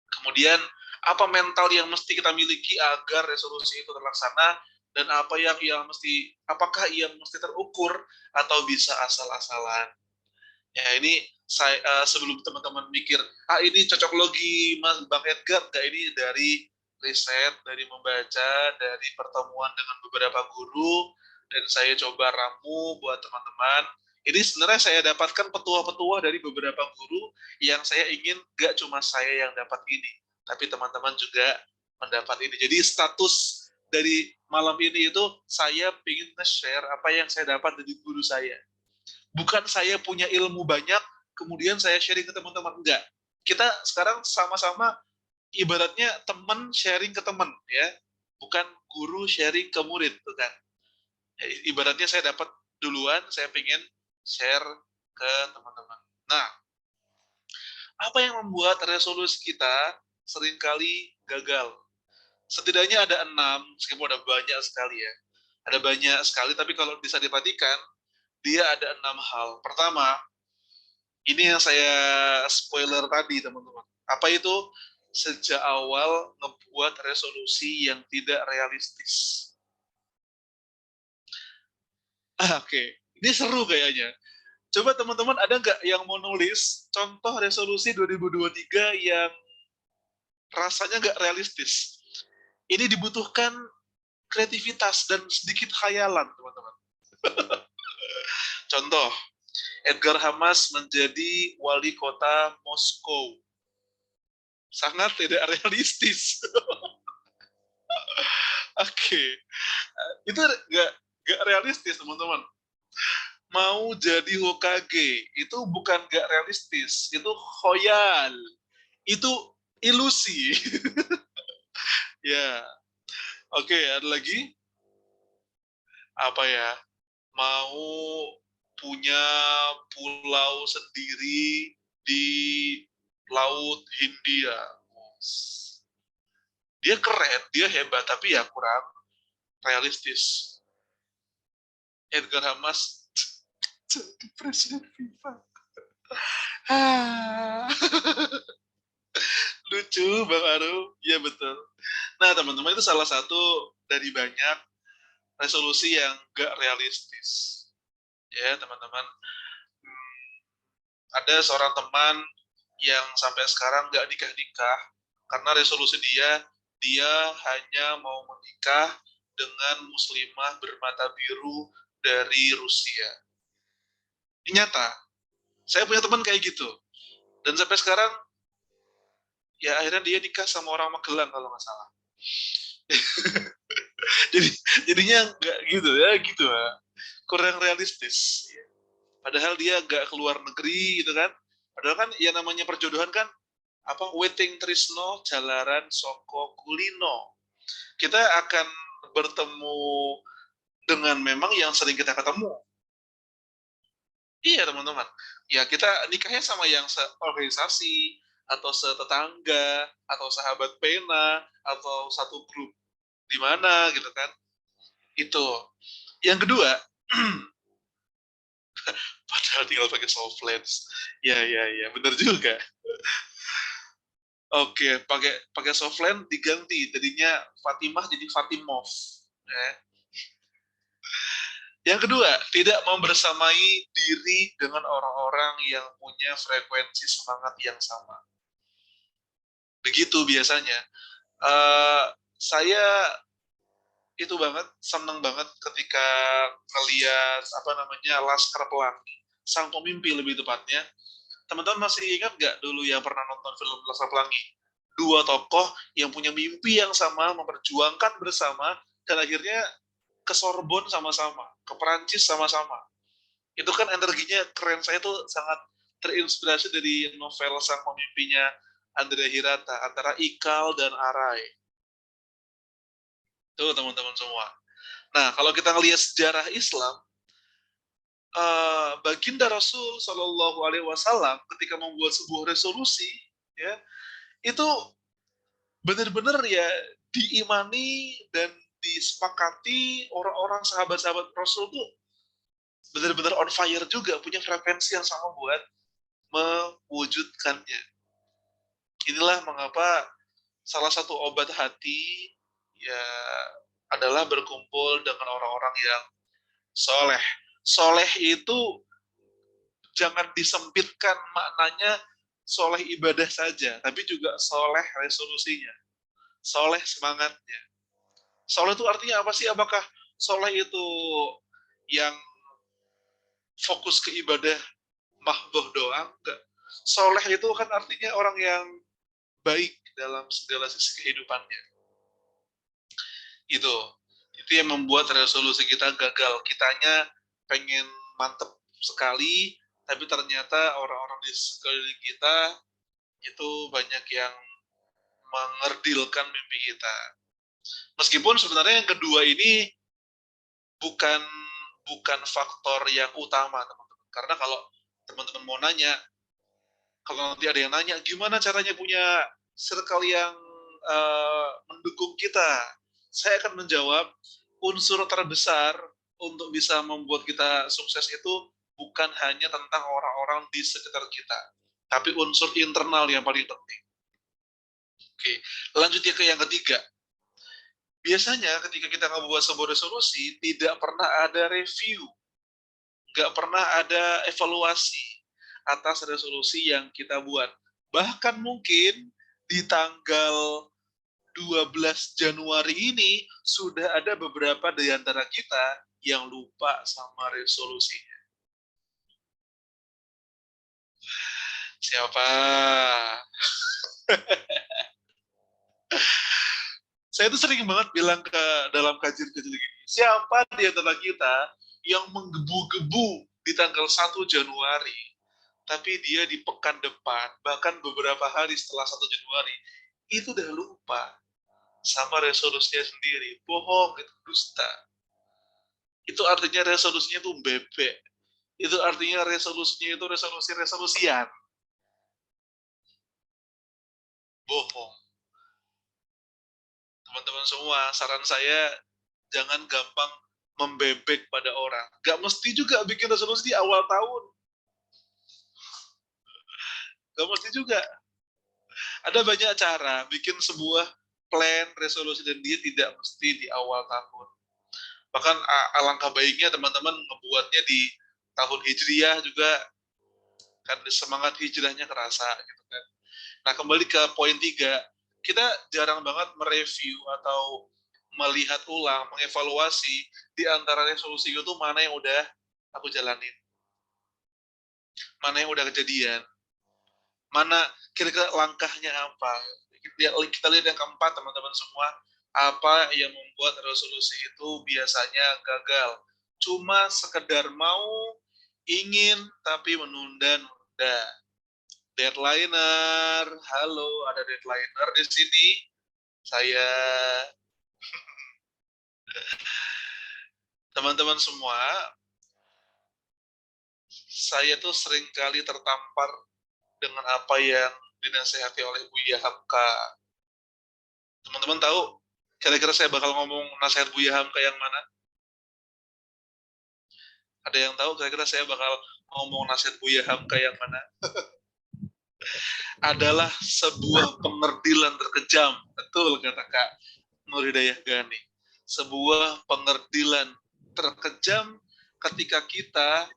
Kemudian apa mental yang mesti kita miliki agar resolusi itu terlaksana, dan apakah ia mesti terukur atau bisa asal-asalan. Ya ini saya sebelum teman-teman mikir ini cocok logi Mas Bang Edgar, enggak, ini dari riset, dari membaca, dari pertemuan dengan beberapa guru. Dan saya coba ramu buat teman-teman. Ini sebenarnya saya dapatkan petuah-petuah dari beberapa guru yang saya ingin gak cuma saya yang dapat ini, tapi teman-teman juga mendapat ini. Jadi status dari malam ini itu saya ingin nge-share apa yang saya dapat dari guru saya. Bukan saya punya ilmu banyak, kemudian saya sharing ke teman-teman. Enggak. Kita sekarang sama-sama ibaratnya teman sharing ke teman, ya. Bukan guru sharing ke murid, bukan. Ibaratnya saya dapat duluan, saya pengen share ke teman-teman. Nah, apa yang membuat resolusi kita seringkali gagal? Setidaknya ada 6, meskipun ada banyak sekali ya. Ada banyak sekali, tapi kalau bisa diperhatikan, dia ada 6 hal. Pertama, ini yang saya spoiler tadi teman-teman. Apa itu? Sejak awal ngebuat resolusi yang tidak realistis. Oke, ini seru kayaknya. Coba teman-teman ada nggak yang mau nulis contoh resolusi 2023 yang rasanya nggak realistis? Ini dibutuhkan kreativitas dan sedikit khayalan, teman-teman. Contoh, Edgar Hamas menjadi wali kota Moskow. Sangat tidak realistis. Oke, itu nggak realistis teman-teman. Mau jadi Hokage itu bukan nggak realistis, itu khoyal, itu ilusi. Ya, oke, ada lagi apa ya? Mau punya pulau sendiri di Laut Hindia. Dia keren, dia hebat, tapi ya kurang realistis. Edgar Hamas jadi presiden FIFA. Lucu Bang Aru, ya betul. Nah teman-teman, itu salah satu dari banyak resolusi yang gak realistis. Ya teman-teman, ada seorang teman yang sampai sekarang gak nikah-nikah karena resolusi dia hanya mau menikah dengan muslimah bermata biru dari Rusia. Ini nyata. Saya punya teman kayak gitu. Dan sampai sekarang, ya akhirnya dia nikah sama orang Magelang kalau nggak salah. Jadinya nggak gitu ya. Kurang realistis. Padahal dia nggak keluar negeri gitu kan. Padahal kan ya namanya perjodohan kan, weting trisno jalaran soko kulino. Kita akan bertemu dengan memang yang sering kita ketemu. Iya teman-teman, ya kita nikahnya sama yang seorganisasi, atau setetangga, atau sahabat pena, atau satu grup di mana gitu kan. Itu. Yang kedua, padahal tinggal pakai soft lens. Ya, benar juga. Oke, pakai soft lens diganti, jadinya Fatimah jadi Fatimov. Ya. Yang kedua, tidak membersamai diri dengan orang-orang yang punya frekuensi semangat yang sama. Begitu biasanya. Saya itu senang banget ketika ngelihat Laskar Pelangi, Sang Pemimpi lebih tepatnya. Teman-teman masih ingat nggak dulu yang pernah nonton film Laskar Pelangi? Dua tokoh yang punya mimpi yang sama, memperjuangkan bersama, dan akhirnya ke Sorbonne sama-sama, ke Perancis sama-sama. Itu kan energinya keren. Saya tuh sangat terinspirasi dari novel Sang Pemimpinya Andrea Hirata, antara Ikal dan Arai. Tuh teman-teman semua. Nah, kalau kita ngelihat sejarah Islam, baginda Rasul Shallallahu Alaihi Wasallam ketika membuat sebuah resolusi, ya, itu benar-benar ya diimani dan disepakati orang-orang sahabat-sahabat Rasul tuh benar-benar on fire juga, punya frekuensi yang sama buat mewujudkannya. Inilah mengapa salah satu obat hati ya adalah berkumpul dengan orang-orang yang soleh. Soleh itu jangan disempitkan maknanya soleh ibadah saja, tapi juga soleh resolusinya, soleh semangatnya. Soleh itu artinya apa sih? Apakah soleh itu yang fokus ke ibadah mahdoh doang? Enggak. Soleh itu kan artinya orang yang baik dalam segala sisi kehidupannya. Itu yang membuat resolusi kita gagal. Kitanya pengen mantep sekali, tapi ternyata orang-orang di sekeliling kita itu banyak yang mengerdilkan mimpi kita. Meskipun sebenarnya yang kedua ini bukan faktor yang utama, teman-teman. Karena kalau teman-teman mau nanya, kalau nanti ada yang nanya, gimana caranya punya circle yang mendukung kita? Saya akan menjawab, unsur terbesar untuk bisa membuat kita sukses itu bukan hanya tentang orang-orang di sekitar kita, tapi unsur internal yang paling penting. Oke, lanjut ke yang ketiga. Biasanya ketika kita membuat sebuah resolusi, tidak pernah ada review, nggak pernah ada evaluasi atas resolusi yang kita buat. Bahkan mungkin di tanggal 12 Januari ini sudah ada beberapa di antara kita yang lupa sama resolusinya. Siapa? Saya tuh sering banget bilang ke dalam kajian-kajian gini, siapa di antara kita yang menggebu-gebu di tanggal 1 Januari, tapi dia di pekan depan, bahkan beberapa hari setelah 1 Januari, itu udah lupa sama resolusinya sendiri. Bohong, itu dusta. Itu artinya resolusinya itu bebek. Itu artinya resolusinya itu resolusi-resolusian. Bohong. Teman-teman semua, saran saya jangan gampang membebek pada orang. Gak mesti juga bikin resolusi di awal tahun. Gak mesti juga. Ada banyak cara bikin sebuah plan, resolusi, dan dia tidak mesti di awal tahun. Bahkan alangkah baiknya teman-teman ngebuatnya di tahun Hijriah juga, kan semangat hijrahnya kerasa gitu kan. Nah, kembali ke poin 3, kita jarang banget mereview atau melihat ulang, mengevaluasi di antara resolusi itu mana yang udah aku jalanin, mana yang udah kejadian, mana kira-kira langkahnya apa. Kita lihat yang keempat, teman-teman semua, apa yang membuat resolusi itu biasanya gagal. Cuma sekedar mau, ingin, tapi menunda-nunda. Deadliner, halo, ada deadliner di sini. Saya, teman-teman semua, saya tuh sering kali tertampar dengan apa yang dinasehati oleh Buya Hamka. Teman-teman tahu, kira-kira saya bakal ngomong nasihat Buya Hamka yang mana? Ada yang tahu kira-kira saya bakal ngomong nasihat Buya Hamka yang mana? Adalah sebuah pengerdilan terkejam. Betul kata Kak Nur Hidayah Gani. Sebuah pengerdilan terkejam ketika kita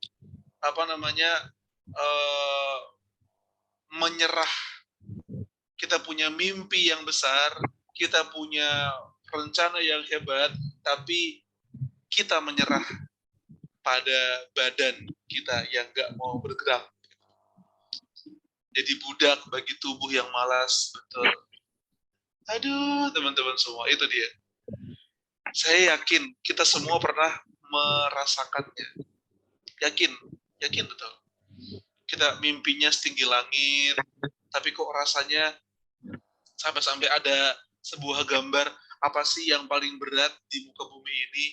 menyerah. Kita punya mimpi yang besar, kita punya rencana yang hebat, tapi kita menyerah pada badan kita yang nggak mau bergerak. Jadi budak bagi tubuh yang malas, betul. Aduh, teman-teman semua, itu dia. Saya yakin kita semua pernah merasakannya. Yakin betul. Kita mimpinya setinggi langit, tapi kok rasanya sampai ada sebuah gambar, apa sih yang paling berat di muka bumi ini?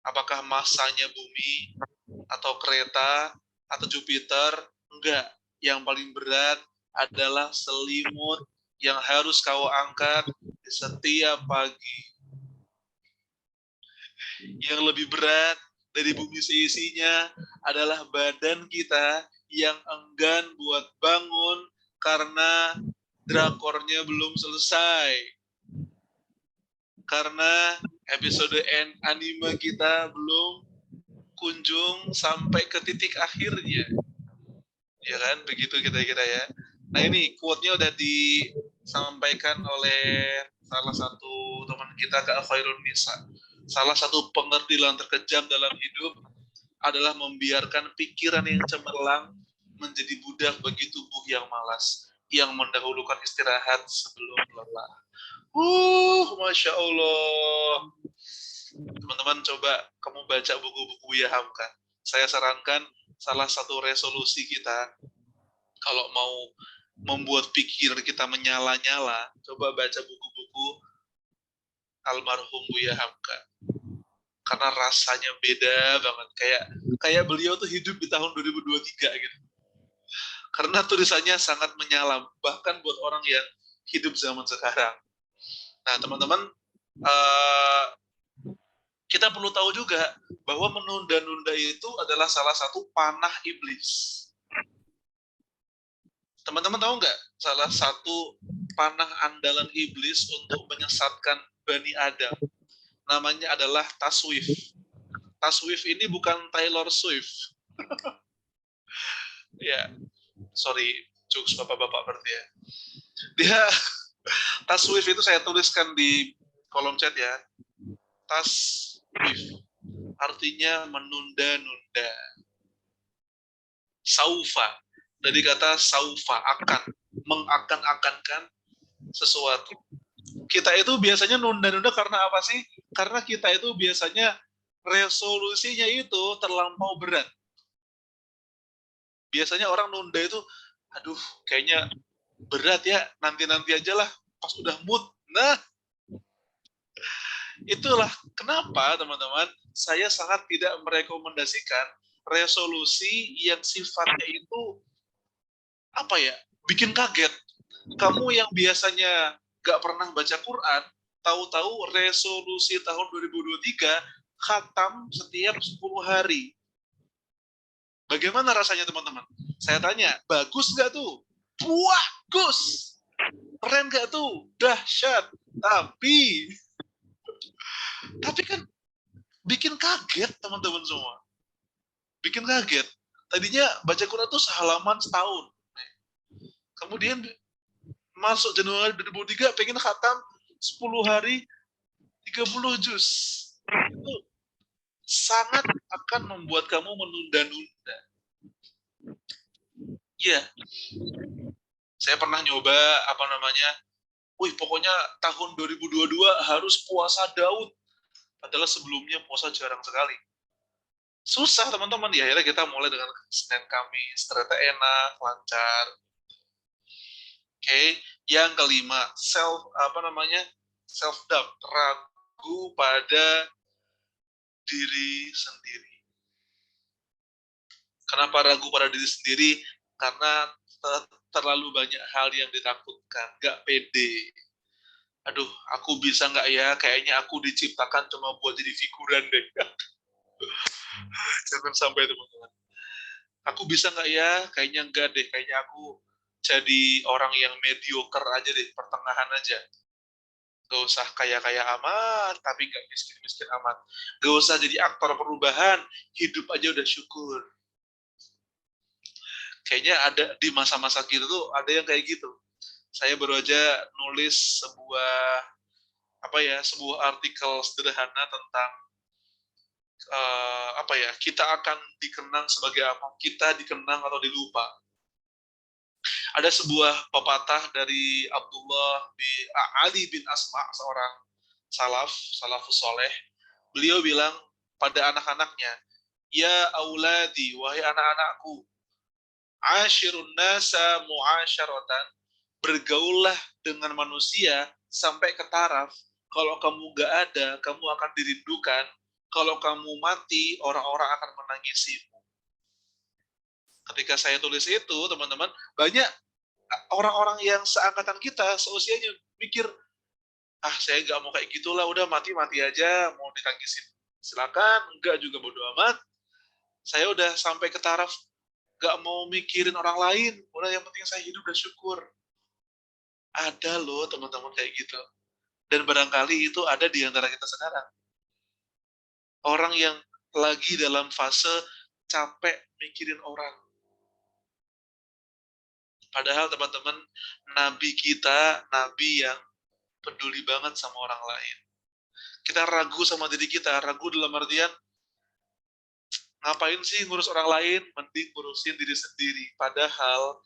Apakah massanya bumi, atau kereta, atau Jupiter? Enggak. Yang paling berat adalah selimut yang harus kau angkat setiap pagi. Yang lebih berat dari bumi seisinya adalah badan kita yang enggan buat bangun karena drakornya belum selesai. Karena episode anime kita belum kunjung sampai ke titik akhirnya. Ya kan, begitu kira-kira ya. Nah, ini quote-nya udah disampaikan oleh salah satu teman kita, Kak Khairul Nisa. Salah satu pengertian terkejam dalam hidup adalah membiarkan pikiran yang cemerlang menjadi budak bagi tubuh yang malas, yang mendahulukan istirahat sebelum lelah. Masya Allah. Teman-teman coba kamu baca buku-buku Buya Hamka. Saya sarankan salah satu resolusi kita, kalau mau membuat pikiran kita menyala-nyala, coba baca buku-buku almarhum Buya Hamka. Karena rasanya beda banget. Kayak beliau tuh hidup di tahun 2023 gitu. Karena tulisannya sangat menyalam, bahkan buat orang yang hidup zaman sekarang. Nah, teman-teman, kita perlu tahu juga bahwa menunda-nunda itu adalah salah satu panah iblis. Teman-teman tahu nggak salah satu panah andalan iblis untuk menyesatkan Bani Adam? Namanya adalah taswif. Taswif ini bukan Taylor Swift. Ya, sorry, jokes bapak-bapak berarti ya. Taswif itu saya tuliskan di kolom chat ya. Taswif artinya menunda-nunda. Saufa dari kata saufa, akan, mengakan-akankan sesuatu. Kita itu biasanya nunda-nunda karena apa sih? Karena kita itu biasanya resolusinya itu terlampau berat. Biasanya orang nunda itu, aduh kayaknya berat ya, nanti-nanti aja lah, pas udah mood. Nah, itulah kenapa teman-teman, saya sangat tidak merekomendasikan resolusi yang sifatnya itu, apa ya, bikin kaget. Kamu yang biasanya gak pernah baca Quran, tahu-tahu resolusi tahun 2023 khatam setiap 10 hari. Bagaimana rasanya teman-teman? Saya tanya, bagus nggak tuh? Bagus! Keren nggak tuh? Dahsyat! Tapi kan bikin kaget teman-teman semua. Bikin kaget. Tadinya baca Quran tuh sehalaman setahun. Kemudian masuk Januari 2023 pengen khatam 10 hari 30 juz. Itu sangat akan membuat kamu menunda-nunda. Iya. Saya pernah nyoba pokoknya tahun 2022 harus puasa Daud. Padahal sebelumnya puasa jarang sekali. Susah teman-teman, ya akhirnya kita mulai dengan Senin Kamis, ternyata enak, lancar. Oke, yang kelima, self doubt, ragu pada diri sendiri. Kenapa ragu pada diri sendiri? Karena terlalu banyak hal yang ditakutkan, gak pede. Aduh, aku bisa nggak ya? Kayaknya aku diciptakan cuma buat jadi figuran deh. Jangan sampai teman-teman. Aku bisa nggak ya? Kayaknya enggak deh. Kayaknya aku jadi orang yang mediocre aja deh, pertengahan aja. Gak usah kaya-kaya amat, tapi gak miskin-miskin amat. Gak usah jadi aktor perubahan, hidup aja udah syukur. Kayaknya ada di masa-masa kita tuh ada yang kayak gitu. Saya baru aja nulis sebuah artikel sederhana tentang kita akan dikenang sebagai apa? Kita dikenang atau dilupa. Ada sebuah pepatah dari Ali bin Asma, seorang salafus soleh. Beliau bilang pada anak-anaknya, ya auladi, wahai anak-anakku, asyirun nasa mu'asyaratan, bergaullah dengan manusia sampai ke taraf, kalau kamu gak ada, kamu akan dirindukan, kalau kamu mati, orang-orang akan menangisimu. Ketika saya tulis itu, teman-teman, banyak orang-orang yang seangkatan kita, seusianya mikir, saya gak mau kayak gitulah, udah mati-mati aja, mau ditangisin silakan, enggak juga bodo amat. Saya udah sampai ke taraf gak mau mikirin orang lain, udah yang penting saya hidup dan syukur. Ada loh teman-teman kayak gitu. Dan barangkali itu ada di antara kita sekarang. Orang yang lagi dalam fase capek mikirin orang. Padahal teman-teman, nabi kita, nabi yang peduli banget sama orang lain. Kita ragu sama diri kita, ragu dalam artian, ngapain sih ngurus orang lain, mending ngurusin diri sendiri. Padahal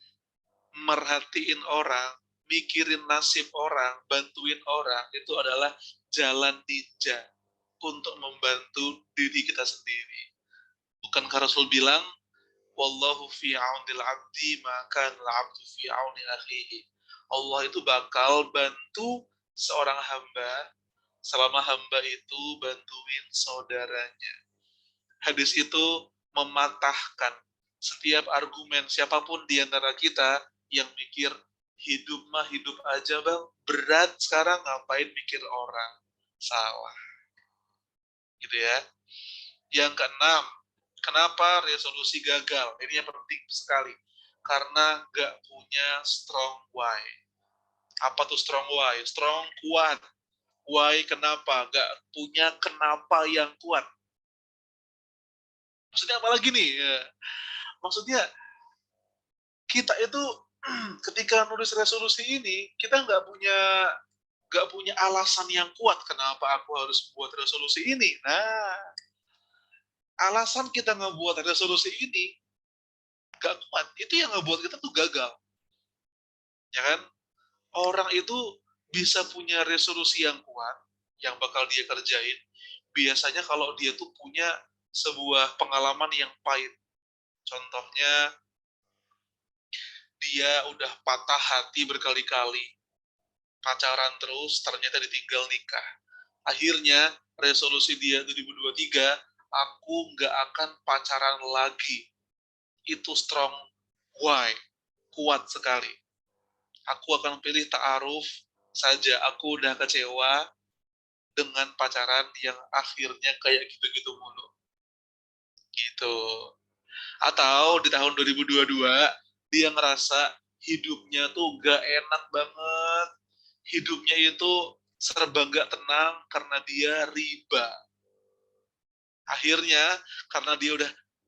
merhatiin orang, mikirin nasib orang, bantuin orang, itu adalah jalan ninja untuk membantu diri kita sendiri. Bukankah Rasul bilang, wallahu fi aunil abdi maka al-abdu fi auni akhihi. Allah itu bakal bantu seorang hamba selama hamba itu bantuin saudaranya. Hadis itu mematahkan setiap argumen siapapun di antara kita yang mikir hidup mah hidup aja bang, berat sekarang ngapain mikir orang, salah. Gitu ya. Yang keenam, kenapa resolusi gagal? Ini yang penting sekali. Karena gak punya strong why. Apa tuh strong why? Strong kuat. Why kenapa? Gak punya kenapa yang kuat. Maksudnya apa lagi nih? Maksudnya kita itu ketika nulis resolusi ini, kita nggak punya alasan yang kuat kenapa aku harus buat resolusi ini. Nah, alasan kita ngebuat resolusi ini nggak kuat, itu yang ngebuat kita tuh gagal, ya kan? Orang itu bisa punya resolusi yang kuat, yang bakal dia kerjain, biasanya kalau dia tuh punya sebuah pengalaman yang pahit. Contohnya, dia udah patah hati berkali-kali, pacaran terus, ternyata ditinggal nikah. Akhirnya, resolusi dia 2023, aku nggak akan pacaran lagi. Itu strong why, kuat sekali. Aku akan pilih ta'aruf saja, aku udah kecewa dengan pacaran yang akhirnya kayak gitu-gitu mulu. Gitu. Atau di tahun 2022, dia ngerasa hidupnya tuh gak enak banget. Hidupnya itu serba gak tenang karena dia riba. Akhirnya, karena dia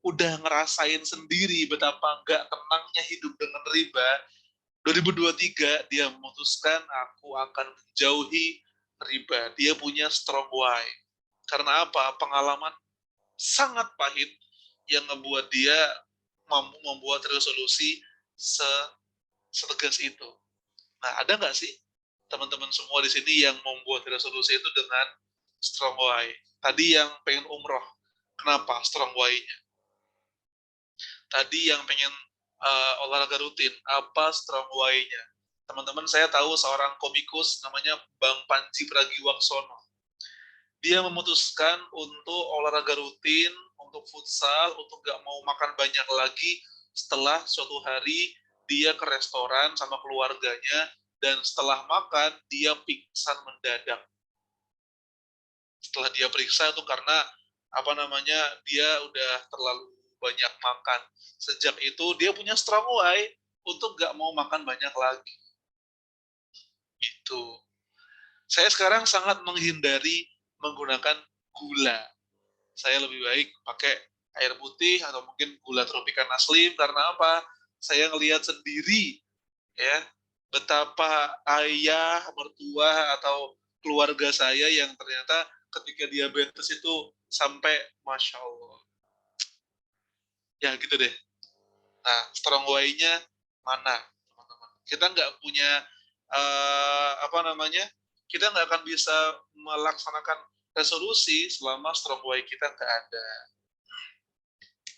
udah ngerasain sendiri betapa gak tenangnya hidup dengan riba, 2023 dia memutuskan aku akan menjauhi riba. Dia punya strong why. Karena apa? Pengalaman sangat pahit yang ngebuat dia mampu membuat resolusi setegas itu. Nah, ada nggak sih teman-teman semua di sini yang membuat resolusi itu dengan strong why? Tadi yang pengen umroh, kenapa strong why-nya? Tadi yang pengen olahraga rutin, apa strong why-nya? Teman-teman, saya tahu seorang komikus namanya Bang Panji Pragiwaksono. Dia memutuskan untuk olahraga rutin, untuk futsal, untuk gak mau makan banyak lagi setelah suatu hari dia ke restoran sama keluarganya, dan setelah makan, dia pingsan mendadak. Setelah dia periksa itu karena dia udah terlalu banyak makan. Sejak itu dia punya strong why untuk gak mau makan banyak lagi. Itu. Saya sekarang sangat menghindari menggunakan gula. Saya lebih baik pakai air putih atau mungkin gula Tropicana Slim. Karena apa? Saya ngelihat sendiri ya betapa ayah, mertua atau keluarga saya yang ternyata ketika diabetes itu sampai Masya Allah. Ya gitu deh. Nah, strong why-nya mana, teman-teman? Kita nggak punya kita nggak akan bisa melaksanakan resolusi selama strong why kita nggak ada.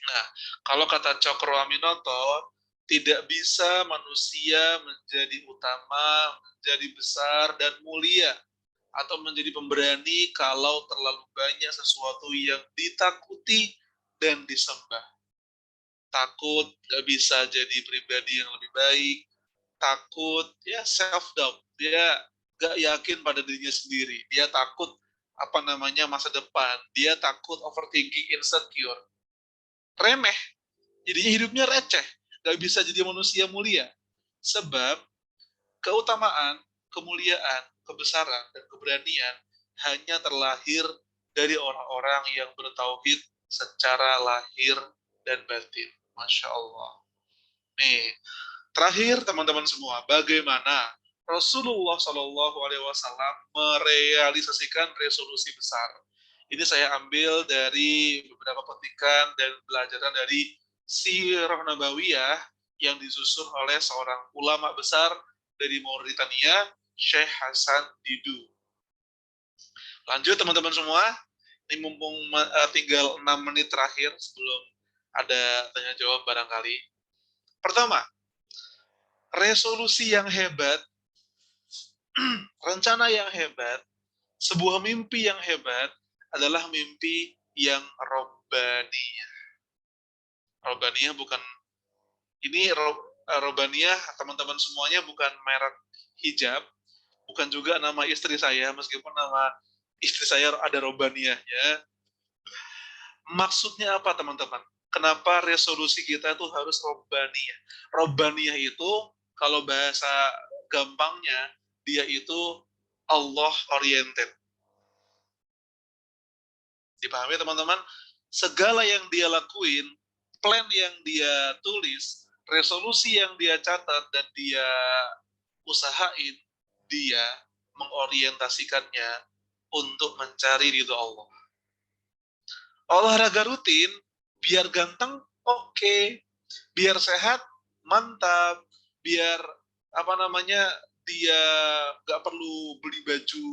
Nah, kalau kata Cokro Aminoto, tidak bisa manusia menjadi utama, menjadi besar dan mulia, atau menjadi pemberani kalau terlalu banyak sesuatu yang ditakuti dan disembah. Takut nggak bisa jadi pribadi yang lebih baik, takut ya self-doubt, dia nggak yakin pada dirinya sendiri, dia takut masa depan, dia takut overthinking, insecure, remeh, jadinya hidupnya receh, nggak bisa jadi manusia mulia. Sebab keutamaan, kemuliaan, kebesaran, dan keberanian hanya terlahir dari orang-orang yang bertauhid secara lahir dan batin. Masya Allah. Nih, terakhir teman-teman semua, bagaimana Rasulullah Shallallahu Alaihi Wasallam merealisasikan resolusi besar. Ini saya ambil dari beberapa petikan dan pelajaran dari Sirah Nabawiyah yang disusun oleh seorang ulama besar dari Mauritania, Syekh Hasan Didu. Lanjut teman-teman semua, ini mumpung tinggal 6 menit terakhir sebelum ada tanya jawab barangkali. Pertama, resolusi yang hebat, rencana yang hebat, sebuah mimpi yang hebat adalah mimpi yang robbaniyah. Robbaniyah bukan, ini robbaniyah teman-teman semuanya bukan merek hijab, bukan juga nama istri saya, meskipun nama istri saya ada robbaniyahnya. Maksudnya apa teman-teman? Kenapa resolusi kita itu harus robbaniyah? Robbaniyah itu kalau bahasa gampangnya dia itu Allah oriented. Dipahami teman-teman? Segala yang dia lakuin, plan yang dia tulis, resolusi yang dia catat dan dia usahain, dia mengorientasikannya untuk mencari ridho Allah. Olahraga rutin, biar ganteng, oke. Biar sehat, mantap. Biar dia nggak perlu beli baju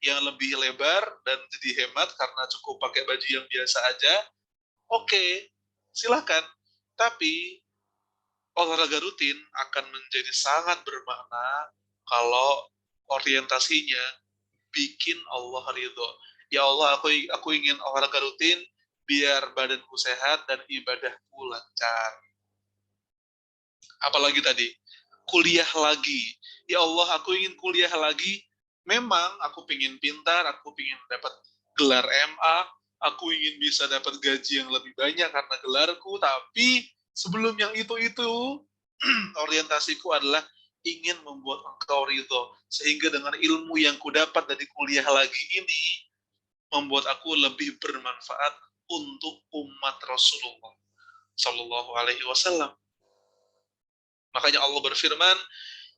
yang lebih lebar dan jadi hemat karena cukup pakai baju yang biasa aja, oke, silahkan. Tapi olahraga rutin akan menjadi sangat bermakna kalau orientasinya bikin Allah ridho. Ya Allah, aku ingin olahraga rutin biar badanku sehat dan ibadahku lancar. Apalagi tadi, kuliah lagi. Ya Allah, aku ingin kuliah lagi. Memang aku ingin pintar, aku ingin dapat gelar MA, aku ingin bisa dapat gaji yang lebih banyak karena gelarku, tapi sebelum yang itu orientasiku adalah ingin membuat engkau ridho, sehingga dengan ilmu yang kudapat dari kuliah lagi ini membuat aku lebih bermanfaat untuk umat Rasulullah Sallallahu Alaihi Wasallam. Makanya Allah berfirman,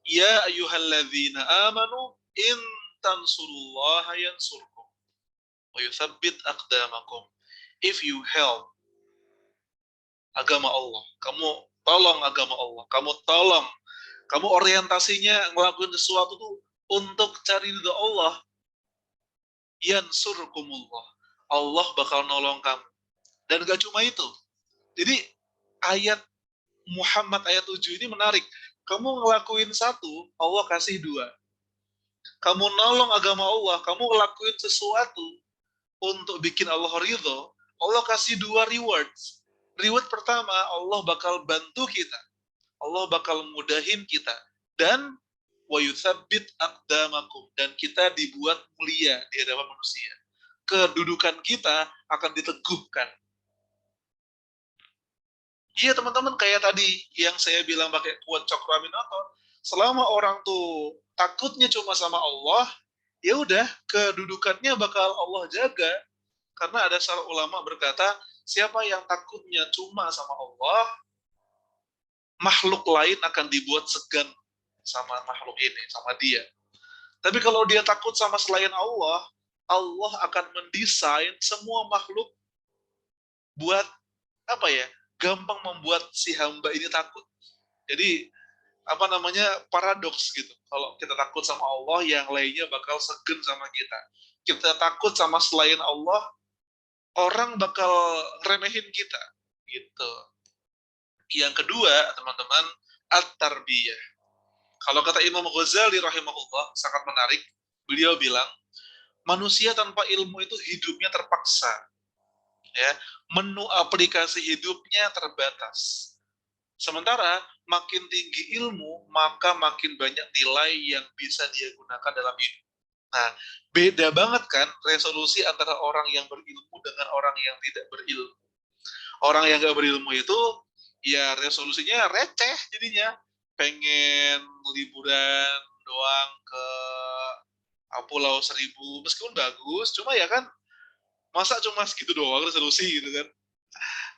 Ya ayyuhalladzina amanu in tansurullaha yansurkum wa yuthabbit aqdamakum. If you help agama Allah, kamu tolong agama Allah, kamu orientasinya ngelakuin sesuatu tuh untuk cari ridha Allah, yansurkumullah, Allah bakal nolong kamu. Dan gak cuma itu. Jadi ayat Muhammad ayat 7 ini menarik. Kamu ngelakuin satu, Allah kasih dua. Kamu nolong agama Allah, kamu ngelakuin sesuatu untuk bikin Allah ridho, Allah kasih dua rewards. Reward pertama, Allah bakal bantu kita. Allah bakal mudahin kita. Dan wa yuthabbit aqdamakum, dan kita dibuat mulia di hadapan manusia. Kedudukan kita akan diteguhkan. Iya teman-teman, kayak tadi yang saya bilang pakai quote Cokroaminoto, selama orang tuh takutnya cuma sama Allah, ya udah kedudukannya bakal Allah jaga. Karena ada salah ulama berkata, siapa yang takutnya cuma sama Allah, makhluk lain akan dibuat segan sama makhluk ini, sama dia. Tapi kalau dia takut sama selain Allah, Allah akan mendesain semua makhluk buat gampang membuat si hamba ini takut. Jadi paradoks gitu. Kalau kita takut sama Allah, yang lainnya bakal segen sama kita. Kita takut sama selain Allah, orang bakal remehin kita gitu. Yang kedua, teman-teman, at-tarbiyah. Kalau kata Imam Ghazali rahimahullah, sangat menarik. Beliau bilang, manusia tanpa ilmu itu hidupnya terpaksa. Ya, menu aplikasi hidupnya terbatas. Sementara makin tinggi ilmu, maka makin banyak nilai yang bisa dia gunakan dalam hidup. Nah, beda banget kan resolusi antara orang yang berilmu dengan orang yang tidak berilmu. Orang yang gak berilmu itu, ya resolusinya receh jadinya. Pengen liburan doang ke Pulau Seribu, meskipun bagus, cuma ya kan, masa cuma segitu doang resolusi gitu kan.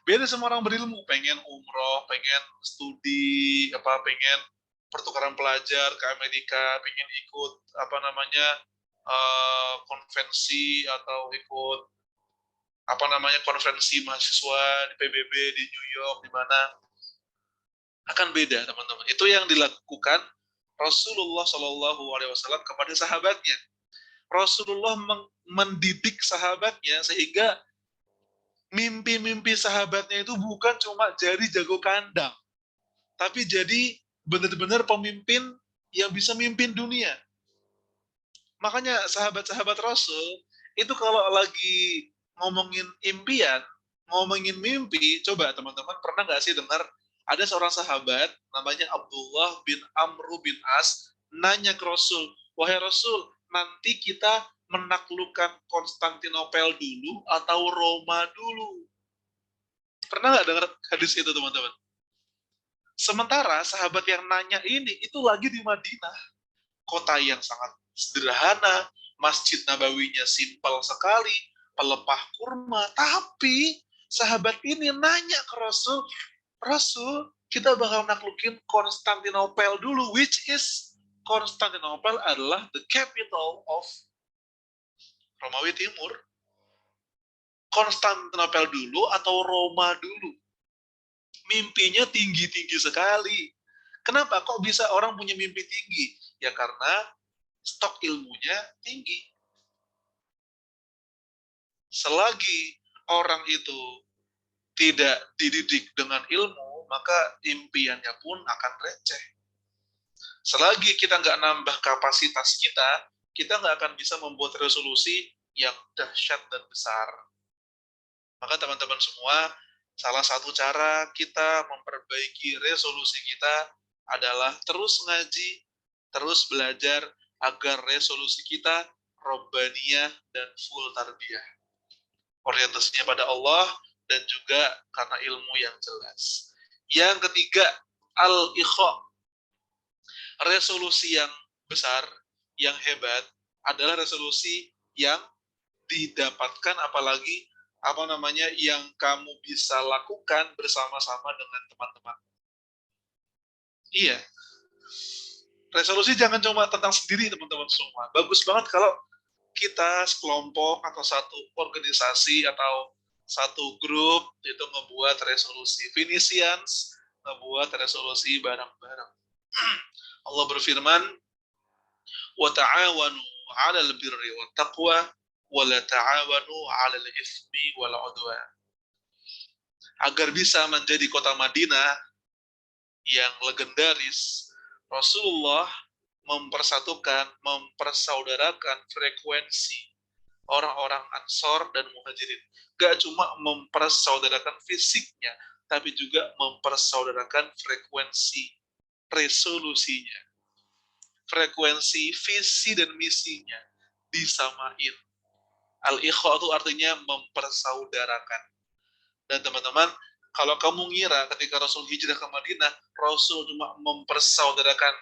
Beda sama orang berilmu, pengen umroh, pengen studi, pengen pertukaran pelajar ke Amerika, pengen ikut konvensi atau ikut konferensi mahasiswa di PBB di New York, di mana akan beda teman-teman. Itu yang dilakukan Rasulullah Shallallahu Alaihi Wasallam kepada sahabatnya. Rasulullah mendidik sahabatnya sehingga mimpi-mimpi sahabatnya itu bukan cuma jadi jago kandang, tapi jadi benar-benar pemimpin yang bisa mimpin dunia. Makanya sahabat-sahabat Rasul itu kalau lagi ngomongin impian, ngomongin mimpi, coba teman-teman pernah nggak sih dengar ada seorang sahabat namanya Abdullah bin Amr bin As nanya ke Rasul, wahai Rasul, nanti kita menaklukkan Konstantinopel dulu atau Roma dulu? Pernah nggak dengar hadis itu teman-teman? Sementara sahabat yang nanya ini itu lagi di Madinah, kota yang sangat sederhana, Masjid Nabawinya simpel sekali, pelepah kurma. Tapi sahabat ini nanya ke Rasul, Rasul, kita bakal naklukin Konstantinopel dulu, which is Konstantinopel adalah the capital of Romawi Timur. Konstantinopel dulu atau Roma dulu. Mimpinya tinggi-tinggi sekali. Kenapa kok bisa orang punya mimpi tinggi? Ya karena stok ilmunya tinggi. Selagi orang itu tidak dididik dengan ilmu, maka impiannya pun akan receh. Selagi kita nggak nambah kapasitas kita nggak akan bisa membuat resolusi yang dahsyat dan besar. Maka teman-teman semua, salah satu cara kita memperbaiki resolusi kita adalah terus ngaji, terus belajar agar resolusi kita robbaniyah dan full tarbiyah. Orientasinya pada Allah dan juga karena ilmu yang jelas. Yang ketiga, al-ikha. Resolusi yang besar, yang hebat adalah resolusi yang didapatkan apalagi yang kamu bisa lakukan bersama-sama dengan teman-teman. Iya. Resolusi jangan cuma tentang sendiri, teman-teman semua. Bagus banget kalau kita sekelompok atau satu organisasi atau satu grup itu membuat resolusi. Finisians membuat resolusi bareng-bareng. Allah berfirman, "Wa ta'awanu 'alal birri wat taqwa wa la ta'awanu 'alal itsmi wal 'udwan." Agar bisa menjadi kota Madinah yang legendaris, Rasulullah mempersaudarakan frekuensi orang-orang Ansor dan Muhajirin. Gak cuma mempersaudarakan fisiknya, tapi juga mempersaudarakan frekuensi resolusinya. Frekuensi visi dan misinya disamain. Al-ikha itu artinya mempersaudarakan. Dan teman-teman, kalau kamu ngira ketika Rasul hijrah ke Madinah, Rasul cuma mempersaudarakan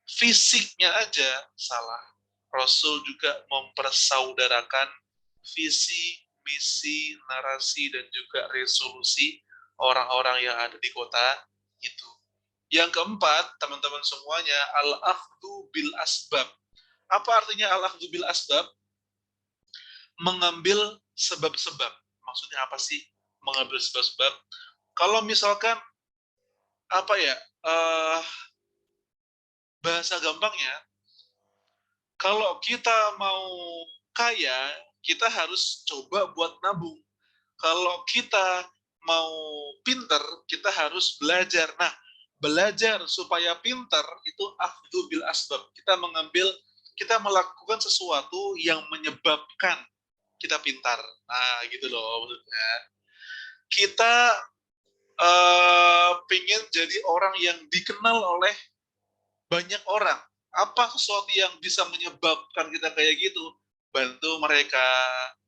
fisiknya aja, salah. Rasul juga mempersaudarakan visi, misi, narasi, dan juga resolusi orang-orang yang ada di kota itu. Yang keempat, teman-teman semuanya, al-akhdhu bil asbab. Apa artinya al-akhdhu bil asbab? Mengambil sebab-sebab. Maksudnya apa sih mengambil sebab-sebab? Kalau misalkan, bahasa gampangnya, kalau kita mau kaya, kita harus coba buat nabung. Kalau kita mau pinter, kita harus belajar. Nah, belajar supaya pinter itu akhdhu bil asbab. Kita melakukan sesuatu yang menyebabkan kita pintar. Nah, gitu loh maksudnya. Kita pengen jadi orang yang dikenal oleh banyak orang. Apa sesuatu yang bisa menyebabkan kita kayak gitu? Bantu mereka,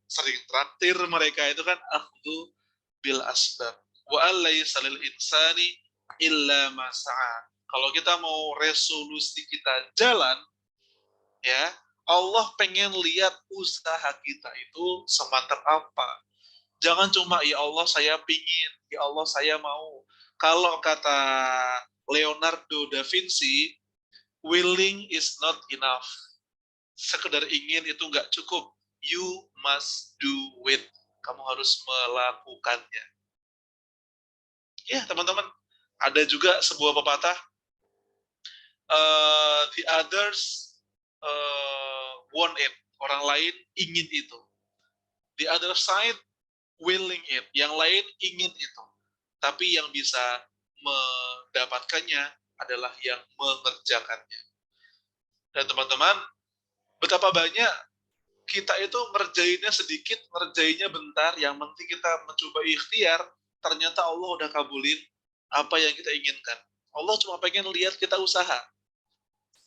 sering traktir mereka, itu kan akhdhu bil asbab. Wa alaysa lil insani illa ma sa'a. Kalau kita mau resolusi kita jalan, ya, Allah pengen lihat usaha kita itu semantap apa. Jangan cuma, ya Allah saya pingin, ya Allah saya mau. Kalau kata Leonardo da Vinci, willing is not enough. Sekedar ingin itu nggak cukup. You must do it. Kamu harus melakukannya. Ya, teman-teman. Ada juga sebuah pepatah, the others want it. Orang lain ingin itu. The other side willing it. Yang lain ingin itu. Tapi yang bisa mendapatkannya adalah yang mengerjakannya. Dan teman-teman, betapa banyak kita itu ngerjainnya sedikit, ngerjainnya bentar, yang penting kita mencoba ikhtiar, ternyata Allah udah kabulin apa yang kita inginkan. Allah cuma pengen lihat kita usaha.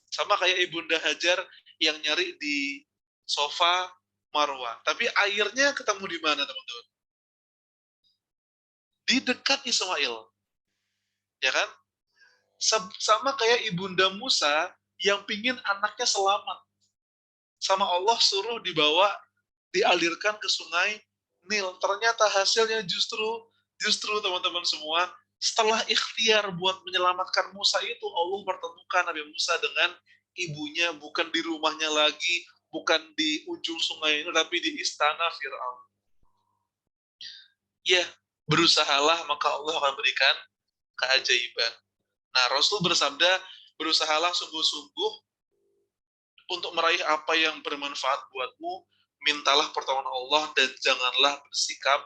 Sama kayak Ibunda Hajar yang nyari di sofa Marwah. Tapi airnya ketemu di mana, teman-teman? Di dekat Ismail. Ya kan? Sama kayak Ibunda Musa yang pingin anaknya selamat. Sama Allah suruh dialirkan ke sungai Nil. Ternyata hasilnya justru teman-teman semua, Setelah ikhtiar buat menyelamatkan Musa itu, Allah pertemukan Nabi Musa dengan ibunya, bukan di rumahnya lagi, bukan di ujung sungai ini, tapi di istana Fir'aun. Ya, berusahalah maka Allah akan berikan keajaiban. Nah, Rasul bersabda, berusahalah sungguh-sungguh untuk meraih apa yang bermanfaat buatmu, mintalah pertolongan Allah dan janganlah bersikap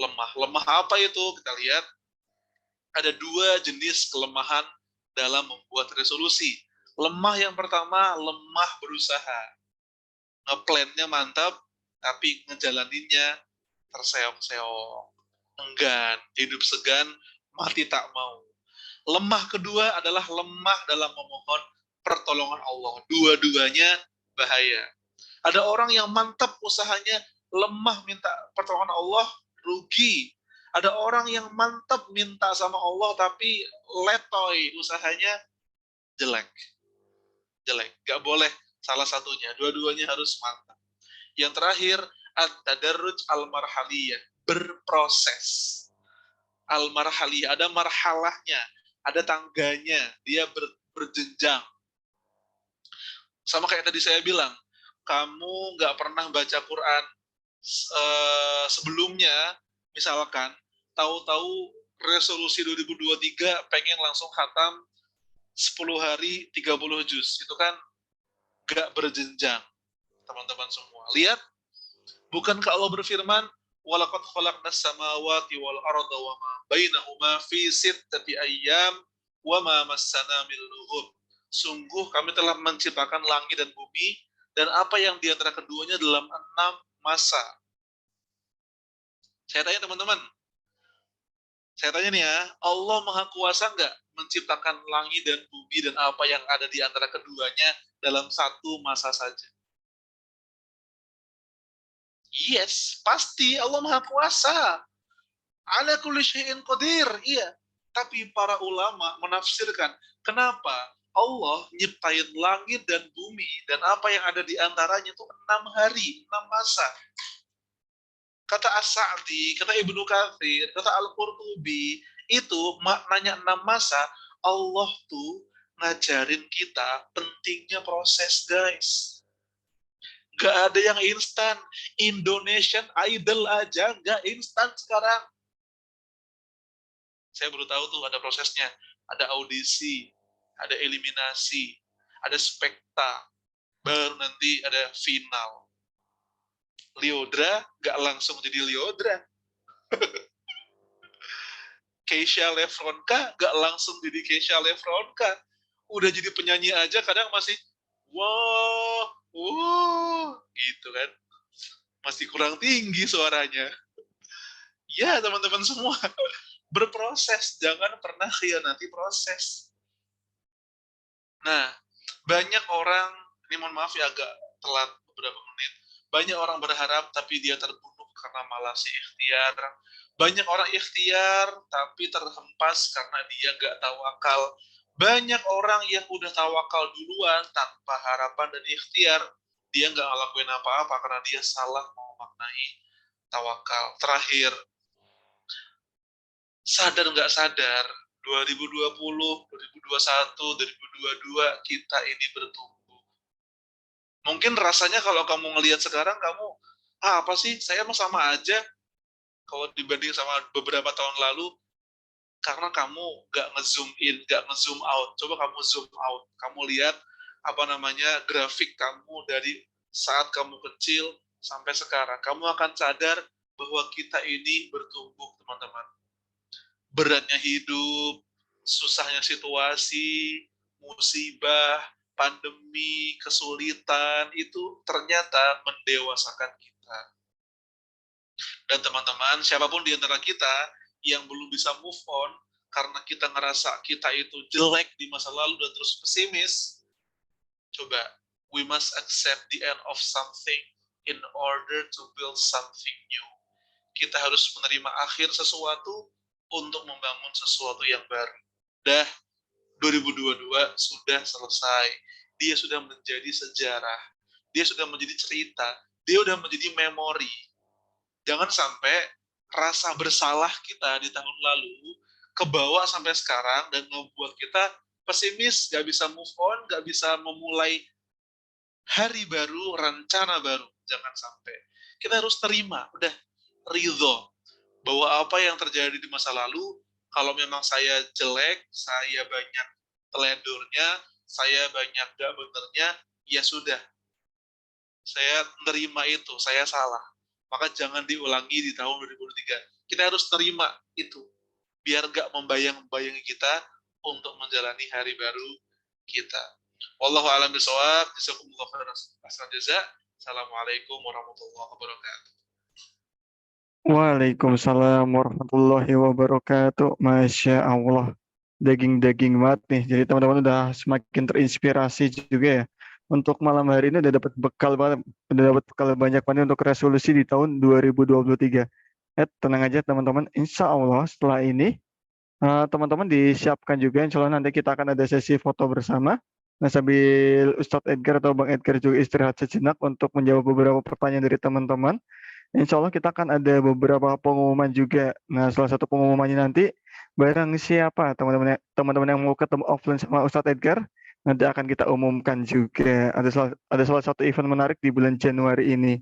lemah. Lemah apa itu? Kita lihat, ada dua jenis kelemahan dalam membuat resolusi. Lemah yang pertama, lemah berusaha. Ngeplannya mantap, tapi ngejalaninnya terseok-seok. Enggan, hidup segan, mati tak mau. Lemah kedua adalah lemah dalam memohon pertolongan Allah. Dua-duanya bahaya. Ada orang yang mantap usahanya, lemah minta pertolongan Allah, rugi. Ada orang yang mantap minta sama Allah, tapi letoy usahanya, jelek. Gak boleh salah satunya. Dua-duanya harus mantap. Yang terakhir, at-tadarruj al-marhaliyah. Berproses. Al-marhaliyah, ada marhalahnya, ada tangganya, dia berjenjang. Sama kayak tadi saya bilang, kamu nggak pernah baca Quran sebelumnya, misalkan, tahu-tahu resolusi 2023 pengen langsung khatam 10 hari 30 juz. Itu kan nggak berjenjang, teman-teman semua. Lihat, bukankah Allah berfirman, walaqad khalaqnas samawati wal arda wa ma bainahuma fi sittati ayyam wa ma massana min lughub. Sungguh kami telah menciptakan langit dan bumi dan apa yang di antara keduanya dalam 6 masa. Saya tanya teman-teman, saya tanya nih ya, Allah Maha Kuasa nggak menciptakan langit dan bumi dan apa yang ada di antara keduanya dalam 1 masa saja? Yes, pasti Allah Maha Kuasa. Ala kulli syai'in qadir. Iya. Tapi para ulama menafsirkan, kenapa Allah nyiptain langit dan bumi dan apa yang ada di antaranya itu 6 hari, 6 masa. Kata As-Sa'di, kata Ibnu Katsir, kata Al-Qurtubi, itu maknanya 6 masa, Allah tuh ngajarin kita pentingnya proses, guys. Gak ada yang instan. Indonesian Idol aja gak instan sekarang. Saya baru tahu tuh ada prosesnya. Ada audisi, ada eliminasi, ada spekta, baru nanti ada final. Lyodra gak langsung jadi Lyodra. Keisha Lefronka gak langsung jadi Keisha Lefronka. Udah jadi penyanyi aja kadang masih wow, gitu kan. Masih kurang tinggi suaranya. Ya teman-teman semua, berproses, jangan pernah khianati proses. Nah, banyak orang, ini mohon maaf ya agak telat beberapa menit, banyak orang berharap tapi dia terbunuh karena malasnya ikhtiar. Banyak orang ikhtiar tapi terhempas karena dia gak tawakal. Banyak orang yang udah tawakal duluan tanpa harapan dan ikhtiar, dia gak ngelakuin apa-apa karena dia salah memaknai tawakal. Terakhir, sadar nggak sadar, 2020, 2021, 2022 kita ini bertumbuh. Mungkin rasanya kalau kamu ngelihat sekarang, kamu, apa sih, saya mah sama aja kalau dibanding sama beberapa tahun lalu, karena kamu nggak nge-zoom in, nggak nge-zoom out. Coba kamu zoom out, kamu lihat grafik kamu dari saat kamu kecil sampai sekarang. Kamu akan sadar bahwa kita ini bertumbuh, teman-teman. Beratnya hidup, susahnya situasi, musibah, pandemi, kesulitan, itu ternyata mendewasakan kita. Dan teman-teman, siapapun di antara kita yang belum bisa move on, karena kita ngerasa kita itu jelek di masa lalu dan terus pesimis, coba, we must accept the end of something in order to build something new. Kita harus menerima akhir sesuatu untuk membangun sesuatu yang baru. 2022 sudah selesai. Dia sudah menjadi sejarah. Dia sudah menjadi cerita. Dia sudah menjadi memori. Jangan sampai rasa bersalah kita di tahun lalu kebawa sampai sekarang dan membuat kita pesimis, nggak bisa move on, nggak bisa memulai hari baru, rencana baru. Jangan sampai. Kita harus terima, udah ridho bahwa apa yang terjadi di masa lalu, kalau memang saya jelek, saya banyak teledornya, saya banyak gak benernya, ya sudah. Saya nerima itu, saya salah. Maka jangan diulangi di tahun 2023. Kita harus terima itu. Biar gak membayang-bayangi kita untuk menjalani hari baru kita. Wallahu a'lam bishawab. Jazakumullahu khairan jazaa. Assalamualaikum warahmatullahi wabarakatuh. Waalaikumsalam warahmatullahi wabarakatuh. Masya Allah. Daging-daging banget nih. Jadi teman-teman udah semakin terinspirasi juga ya. Untuk malam hari ini udah dapat bekal banget. Udah dapat bekal banyak banget untuk resolusi di tahun 2023. Tenang aja teman-teman. Insya Allah setelah ini teman-teman disiapkan juga. Insya Allah nanti kita akan ada sesi foto bersama. Nah sambil Ustadz Edgar atau Bang Edgar juga istirahat sejenak untuk menjawab beberapa pertanyaan dari teman-teman. Insya Allah kita akan ada beberapa pengumuman juga. Nah, salah satu pengumumannya nanti, barang siapa teman-teman yang mau ketemu offline sama Ustadz Edgar, nanti akan kita umumkan juga. Ada salah satu event menarik di bulan Januari ini.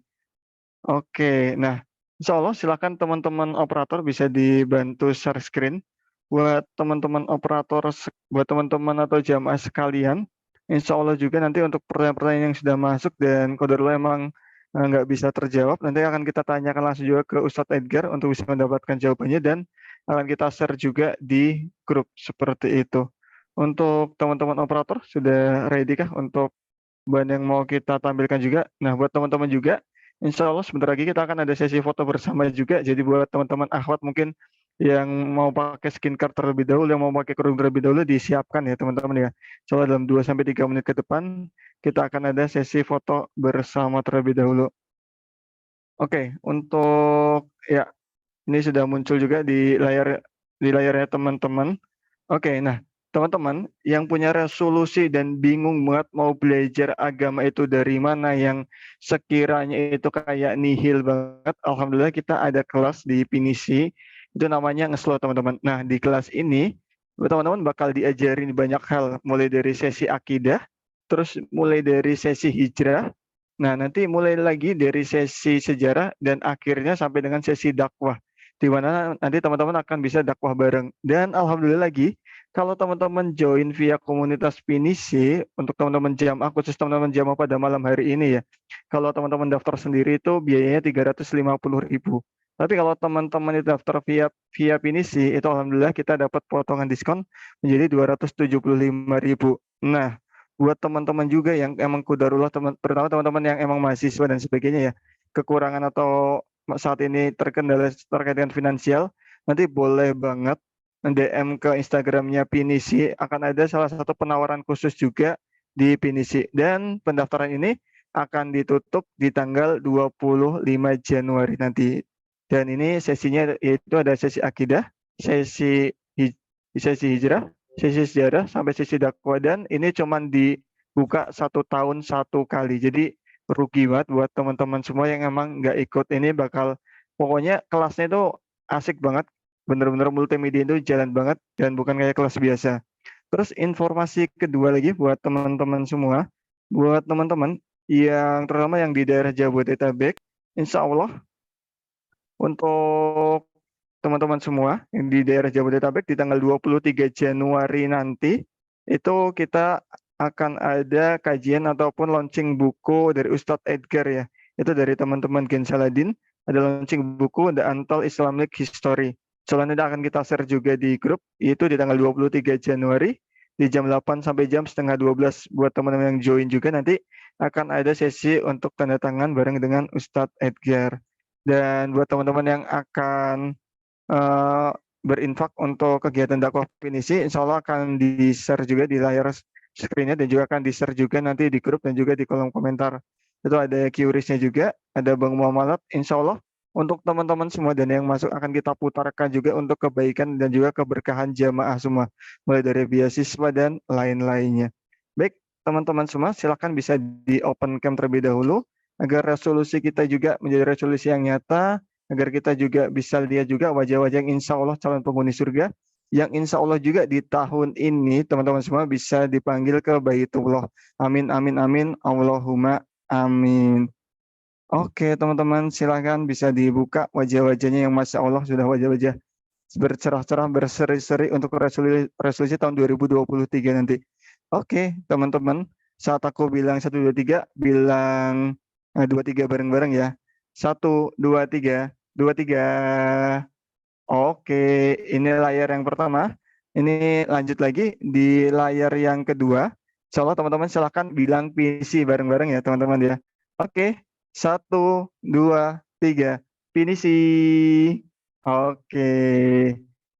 Oke, nah Insya Allah silakan teman-teman operator bisa dibantu share screen. Buat teman-teman operator, buat teman-teman atau jamaah sekalian, Insya Allah juga nanti untuk pertanyaan-pertanyaan yang sudah masuk dan qadarullah emang nggak bisa terjawab, nanti akan kita tanyakan langsung juga ke Ustadz Edgar untuk bisa mendapatkan jawabannya dan akan kita share juga di grup seperti itu. Untuk teman-teman operator sudah ready kah untuk bahan yang mau kita tampilkan juga? Nah buat teman-teman juga, insya Allah sebentar lagi kita akan ada sesi foto bersama juga. Jadi buat teman-teman akhwat mungkin yang mau pakai skincare terlebih dahulu, yang mau pakai kerudung terlebih dahulu disiapkan ya teman-teman ya. Insya Allah dalam 2-3 menit ke depan kita akan ada sesi foto bersama terlebih dahulu. Oke, untuk ya ini sudah muncul juga di layarnya teman-teman. Oke, nah teman-teman yang punya resolusi dan bingung banget mau belajar agama itu dari mana yang sekiranya itu kayak nihil banget, alhamdulillah kita ada kelas di Pinisi itu namanya ngeslow teman-teman. Nah di kelas ini teman-teman bakal diajarin banyak hal, mulai dari sesi akidah, terus mulai dari sesi hijrah, nah nanti mulai lagi dari sesi sejarah dan akhirnya sampai dengan sesi dakwah, di mana nanti teman-teman akan bisa dakwah bareng. Dan alhamdulillah lagi kalau teman-teman join via komunitas Pinisi, untuk teman-teman jamaah, khusus teman-teman jamaah pada malam hari ini ya, kalau teman-teman daftar sendiri itu biayanya 350.000. Tapi kalau teman-teman itu daftar via Pinisi, itu alhamdulillah kita dapat potongan diskon menjadi 275.000. Nah, buat teman-teman juga yang emang kudarullah, terutama teman-teman yang emang mahasiswa dan sebagainya ya, kekurangan atau saat ini terkendala terkait dengan finansial, nanti boleh banget DM ke Instagramnya Pinisi, akan ada salah satu penawaran khusus juga di Pinisi. Dan pendaftaran ini akan ditutup di tanggal 25 Januari nanti. Dan ini sesinya yaitu ada sesi akidah, sesi hijrah, sesi sejarah, sampai sesi dakwah. Dan ini cuma dibuka 1 tahun 1 kali. Jadi rugi banget buat teman-teman semua yang emang nggak ikut. Ini bakal, pokoknya kelasnya itu asik banget. Bener-bener multimedia itu jalan banget dan bukan kayak kelas biasa. Terus informasi kedua lagi buat teman-teman semua, buat teman-teman yang terutama yang di daerah Jabodetabek, insya Allah untuk teman-teman semua yang di daerah Jabodetabek di tanggal 23 Januari nanti itu kita akan ada kajian ataupun launching buku dari Ustadz Edgar ya. Itu dari teman-teman Gen Saladin, ada launching buku The Untold Islamic History. Soalnya akan kita share juga di grup, itu di tanggal 23 Januari di jam 8 sampai jam setengah 12. Buat teman-teman yang join juga nanti akan ada sesi untuk tanda tangan bareng dengan Ustadz Edgar. Dan buat teman-teman yang akan berinfak untuk kegiatan dakwah Pinisi, insya Allah akan di-share juga di layar screen-nya dan juga akan di-share juga nanti di grup dan juga di kolom komentar. Itu ada QRIS-nya juga, ada Bang Muhammad, insya Allah untuk teman-teman semua dan yang masuk akan kita putarkan juga untuk kebaikan dan juga keberkahan jamaah semua, mulai dari beasiswa dan lain-lainnya. Baik, teman-teman semua silakan bisa di open cam terlebih dahulu agar resolusi kita juga menjadi resolusi yang nyata, agar kita juga bisa lihat juga wajah-wajah yang insya Allah calon penghuni surga, yang insya Allah juga di tahun ini teman-teman semua bisa dipanggil ke Baitullah. Amin, amin, amin. Allahumma amin. Oke, teman-teman, silakan bisa dibuka wajah-wajahnya yang Masya Allah sudah wajah-wajah bercerah-cerah, berseri-seri untuk resolusi tahun 2023 nanti. Oke, teman-teman, saat aku bilang 1, 2, 3, bilang 2, 3 bareng-bareng ya. 1, 2, 3, 2, 3. Oke, ini layar yang pertama. Ini lanjut lagi di layar yang kedua. Insya Allah teman-teman silahkan bilang PC bareng-bareng ya teman-teman ya. Oke, 1, 2, 3, pinisi. Oke,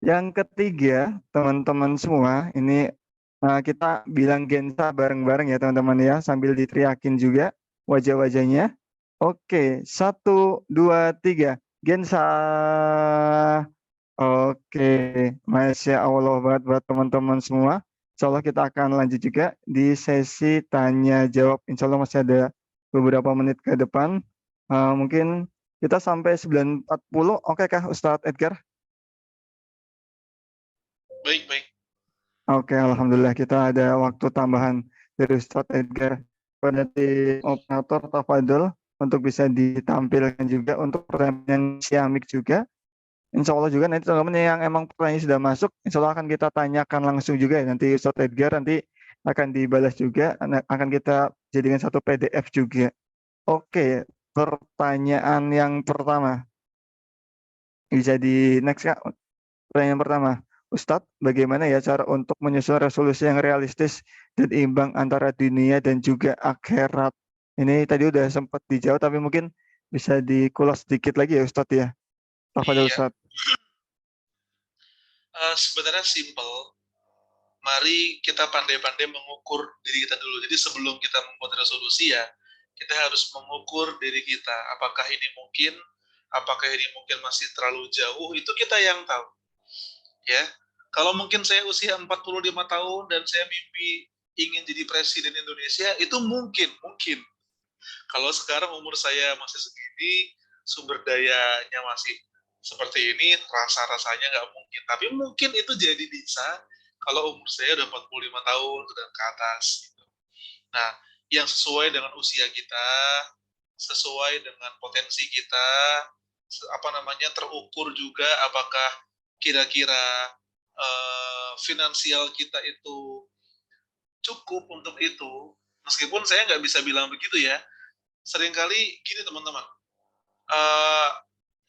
yang ketiga teman-teman semua, ini kita bilang Gensa bareng-bareng ya teman-teman ya, sambil diteriakin juga wajah-wajahnya. Oke, 1, 2, 3, Gensa. Oke, Masya Allah banget buat teman-teman semua. Insya Allah kita akan lanjut juga di sesi tanya jawab. Insya Allah masih ada beberapa menit ke depan. Mungkin kita sampai 9.40. Oke kah Ustadz Edgar? Baik, baik. Oke, Alhamdulillah kita ada waktu tambahan dari Ustadz Edgar pada tim operator Tafadol untuk bisa ditampilkan juga untuk pertanyaan yang siamik juga. Insya Allah juga nanti teman-teman yang emang pertanyaan sudah masuk, insya Allah akan kita tanyakan langsung juga ya. Nanti Ustadz Edgar nanti akan dibalas juga, akan kita jadikan satu PDF juga. Oke, pertanyaan yang pertama. Bisa di next Kak. Pertanyaan pertama. Ustadz, bagaimana ya cara untuk menyusun resolusi yang realistis dan imbang antara dunia dan juga akhirat? Ini tadi udah sempat dijawab, tapi mungkin bisa dikulas sedikit lagi ya Ustadz ya. Tafadhol Iya. Ustadz. Sebenarnya simple. Mari kita pandai-pandai mengukur diri kita dulu. Jadi sebelum kita membuat resolusi ya, kita harus mengukur diri kita. Apakah ini mungkin? Apakah ini mungkin masih terlalu jauh? Itu kita yang tahu. Ya, kalau mungkin saya usia 45 tahun dan saya mimpi ingin jadi presiden Indonesia, itu mungkin. Kalau sekarang umur saya masih segini, sumber dayanya masih seperti ini, rasa-rasanya nggak mungkin. Tapi mungkin itu jadi bisa kalau umur saya udah 45 tahun dan ke atas. Gitu. Nah, yang sesuai dengan usia kita, sesuai dengan potensi kita, terukur juga apakah kira-kira finansial kita itu cukup untuk itu. Meskipun saya nggak bisa bilang begitu ya. Seringkali gini teman-teman,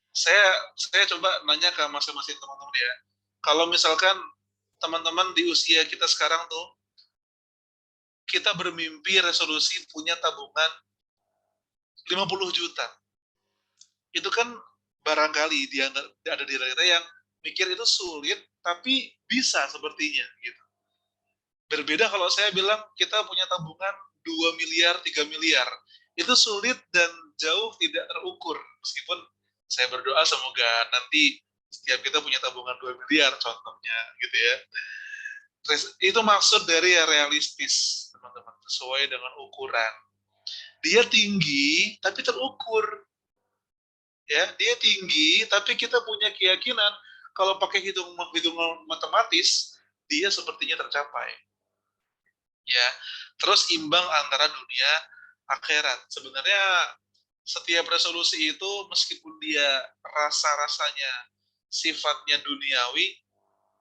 saya coba nanya ke masing-masing teman-teman ya. Kalau misalkan teman-teman di usia kita sekarang tuh, kita bermimpi resolusi punya tabungan 50 juta. Itu kan barangkali dia ada di kita yang mikir itu sulit, tapi bisa sepertinya gitu. Berbeda kalau saya bilang kita punya tabungan 2 miliar, 3 miliar. Itu sulit dan jauh tidak terukur. Meskipun saya berdoa semoga nanti setiap kita punya tabungan 2 miliar contohnya gitu ya. Itu maksud dari realistis, teman-teman, sesuai dengan ukuran. Dia tinggi tapi terukur. Ya, dia tinggi tapi kita punya keyakinan kalau pakai hitungan matematis dia sepertinya tercapai. Ya, terus imbang antara dunia akhirat. Sebenarnya setiap resolusi itu meskipun dia rasa-rasanya sifatnya duniawi,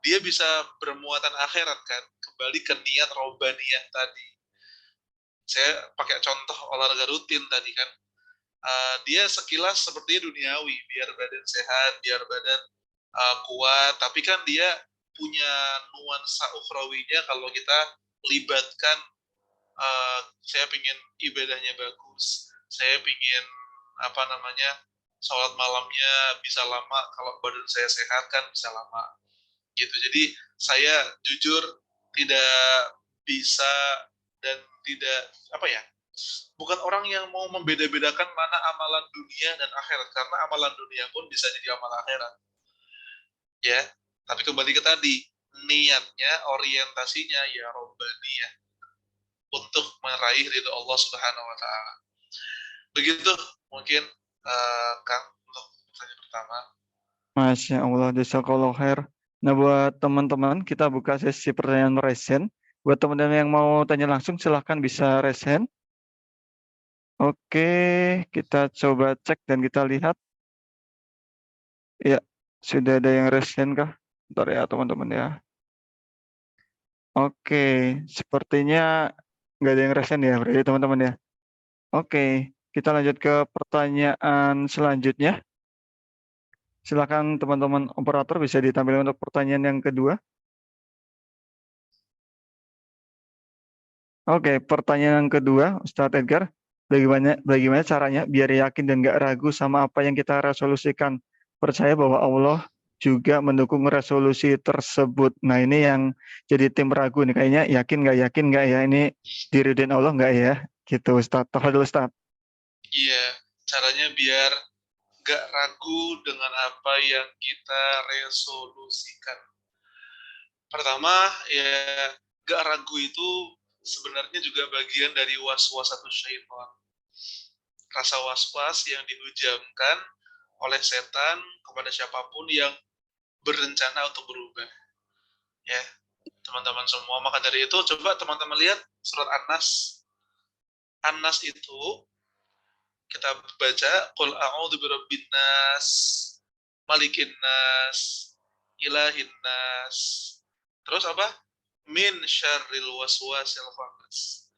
dia bisa bermuatan akhirat kan, kembali ke niat robaniyah tadi. Saya pakai contoh olahraga rutin tadi kan, dia sekilas sepertinya duniawi, biar badan sehat, biar badan kuat, tapi kan dia punya nuansa ukhrawinya kalau kita libatkan. Saya pingin ibadahnya bagus, saya pingin sholat malamnya bisa lama, kalau badan saya sehat kan bisa lama gitu. Jadi saya jujur tidak bisa dan tidak bukan orang yang mau membeda-bedakan mana amalan dunia dan akhirat, karena amalan dunia pun bisa jadi amal akhirat ya. Tapi kembali ke tadi, niatnya, orientasinya ya robbaniyah, untuk meraih ridho Allah Subhanahu wa taala. Begitu mungkin Kang untuk pertanyaan pertama. Masya Allah, jazakallah khair Nah, buat teman-teman, kita buka sesi pertanyaan raise hand. Buat teman-teman yang mau tanya langsung, silahkan bisa raise hand. Oke, kita coba cek dan kita lihat. Ya, sudah ada yang raise hand kah? Bentar ya, teman-teman ya. Oke, sepertinya nggak ada yang raise hand ya, berarti teman-teman ya. Oke, kita lanjut ke pertanyaan selanjutnya. Silakan teman-teman operator bisa ditampilkan untuk pertanyaan yang kedua. Oke, pertanyaan yang kedua, Ustadz Edgar. Bagaimana caranya biar yakin dan nggak ragu sama apa yang kita resolusikan? Percaya bahwa Allah juga mendukung resolusi tersebut. Nah, ini yang jadi tim ragu nih. Kayaknya yakin nggak ya? Ini diridin Allah nggak ya? Gitu, Ustadz. Tafadhol, Ustadz. Iya, caranya biar gak ragu dengan apa yang kita resolusikan. Pertama, ya gak ragu itu sebenarnya juga bagian dari was-was atau syaitan. Rasa was-was yang dihujamkan oleh setan kepada siapapun yang berencana untuk berubah. Ya, teman-teman semua. Maka dari itu, coba teman-teman lihat surat An-Nas. An-Nas itu kita baca qul a'udzu birabbin nas, malikin nas, ilahin nas. Terus apa? Min syarril waswasil khannas.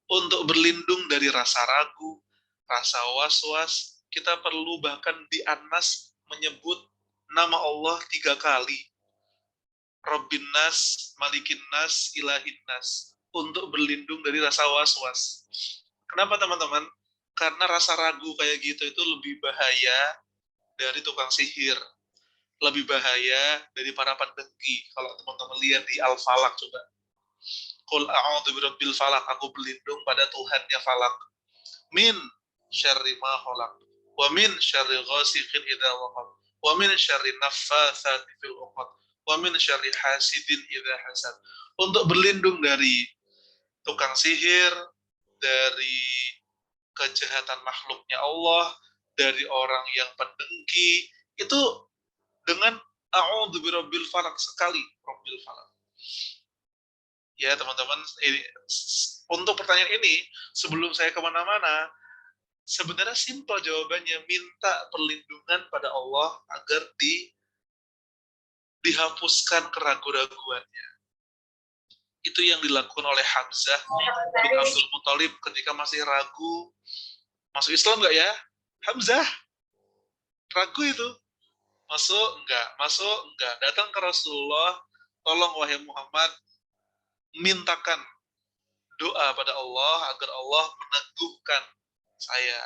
Untuk berlindung dari rasa ragu, rasa was-was, kita perlu bahkan di An-Nas menyebut nama Allah 3 kali. Rabbin nas, malikin nas, ilahin nas. Untuk berlindung dari rasa was-was. Kenapa teman-teman? Karena rasa ragu kayak gitu itu lebih bahaya dari tukang sihir. Lebih bahaya dari para pendengki. Kalau teman-teman lihat di Al-Falaq coba. Qul a'udzu birabbil falaq, aku berlindung pada Tuhannya Falak. Min syarri ma khalaq. Wa min syarri ghasiqin idza waqab. Wa min syarri naffatsati fil 'uqad. Wa min syarri hasidin idza hasad. Untuk berlindung dari tukang sihir, dari kejahatan makhluknya Allah, dari orang yang pendengki, itu dengan a'udzu birabbil falaq sekali, rabbil falaq. Ya teman-teman, untuk pertanyaan ini, sebelum saya kemana-mana, sebenarnya simpel jawabannya, minta perlindungan pada Allah agar dihapuskan keraguan-raguannya. Itu yang dilakukan oleh Hamzah bin Abdul Muthalib ketika masih ragu, masuk Islam nggak ya? Hamzah, ragu itu. Masuk enggak. Datang ke Rasulullah, tolong wahai Muhammad, mintakan doa pada Allah agar Allah meneguhkan saya.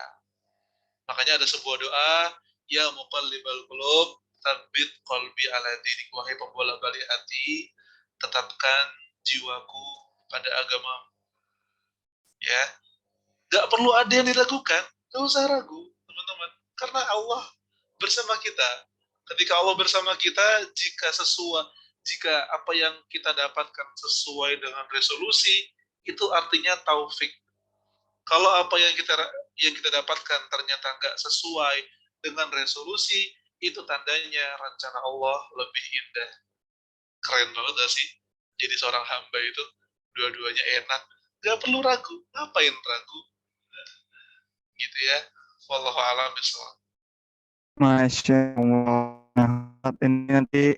Makanya ada sebuah doa, ya muqallibal qulub, tsabbit qalbi ala dinik, wahai pembolak-balik hati, tetapkan jiwaku pada agama. Ya, nggak perlu ada yang diragukan, nggak usah ragu, teman-teman, karena Allah bersama kita. Ketika Allah bersama kita, jika apa yang kita dapatkan sesuai dengan resolusi, itu artinya taufik. Kalau apa yang kita dapatkan ternyata nggak sesuai dengan resolusi, itu tandanya rencana Allah lebih indah. Keren banget gak sih? Jadi seorang hamba itu dua-duanya enak, nggak perlu ragu. Ngapain ragu? Gitu ya. Wallahu a'lam bishawab. Masya Allah. Nah, ini nanti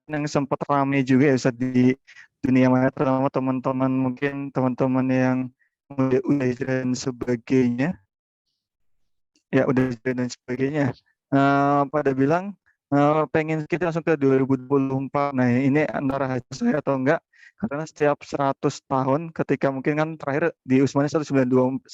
yang sempat ramai juga ya Ustadz di dunia maya, terutama teman-teman mungkin teman-teman yang udah hijrah dan sebagainya. Ya udah hijrah dan sebagainya. Pada bilang pengen kita langsung ke 2024. Nah, ini antara haji saya atau enggak, karena setiap 100 tahun ketika mungkin kan terakhir di Utsmani 1924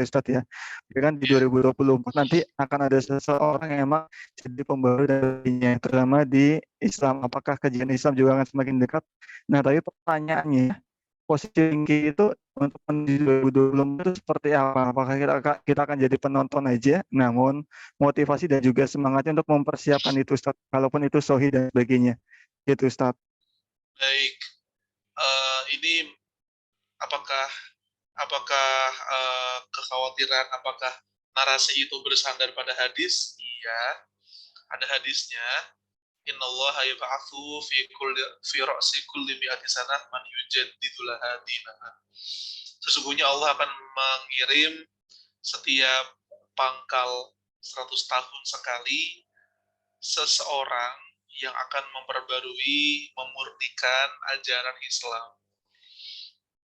ya Ustadz ya. Ya kan di 2024 nanti akan ada seseorang yang emang jadi pembaru darinya, terutama di Islam. Apakah kajian Islam juga akan semakin dekat? Nah, tapi pertanyaannya, posisi itu untuk di 2024 itu seperti apa? Apakah kita akan jadi penonton aja, namun motivasi dan juga semangatnya untuk mempersiapkan itu Ustaz, kalaupun itu sohi dan sebagainya. Gitu Ustaz. Baik, ini apakah kekhawatiran, apakah narasi itu bersandar pada hadis? Iya. Ada hadisnya, innallaha yab'atsu fi ra'si kulli mi'ati sanah man yujaddidu laha dinaha. Sesungguhnya Allah akan mengirim setiap pangkal 100 tahun sekali seseorang yang akan memperbarui, memurnikan ajaran Islam.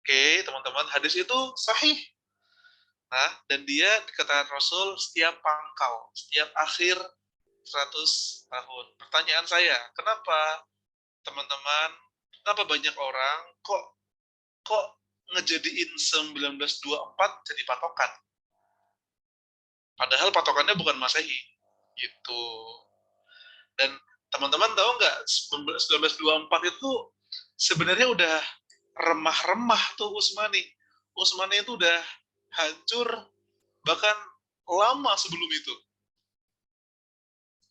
Oke, teman-teman, hadis itu sahih. Nah, dan dia dikatakan Rasul setiap pangkal, setiap akhir 100 tahun. Pertanyaan saya, kenapa teman-teman, kenapa banyak orang kok ngejadiin 1924 jadi patokan? Padahal patokannya bukan Masehi. Gitu. Dan teman-teman tahu nggak, 1924 itu sebenarnya udah remah-remah tuh Utsmani. Utsmani itu udah hancur bahkan lama sebelum itu.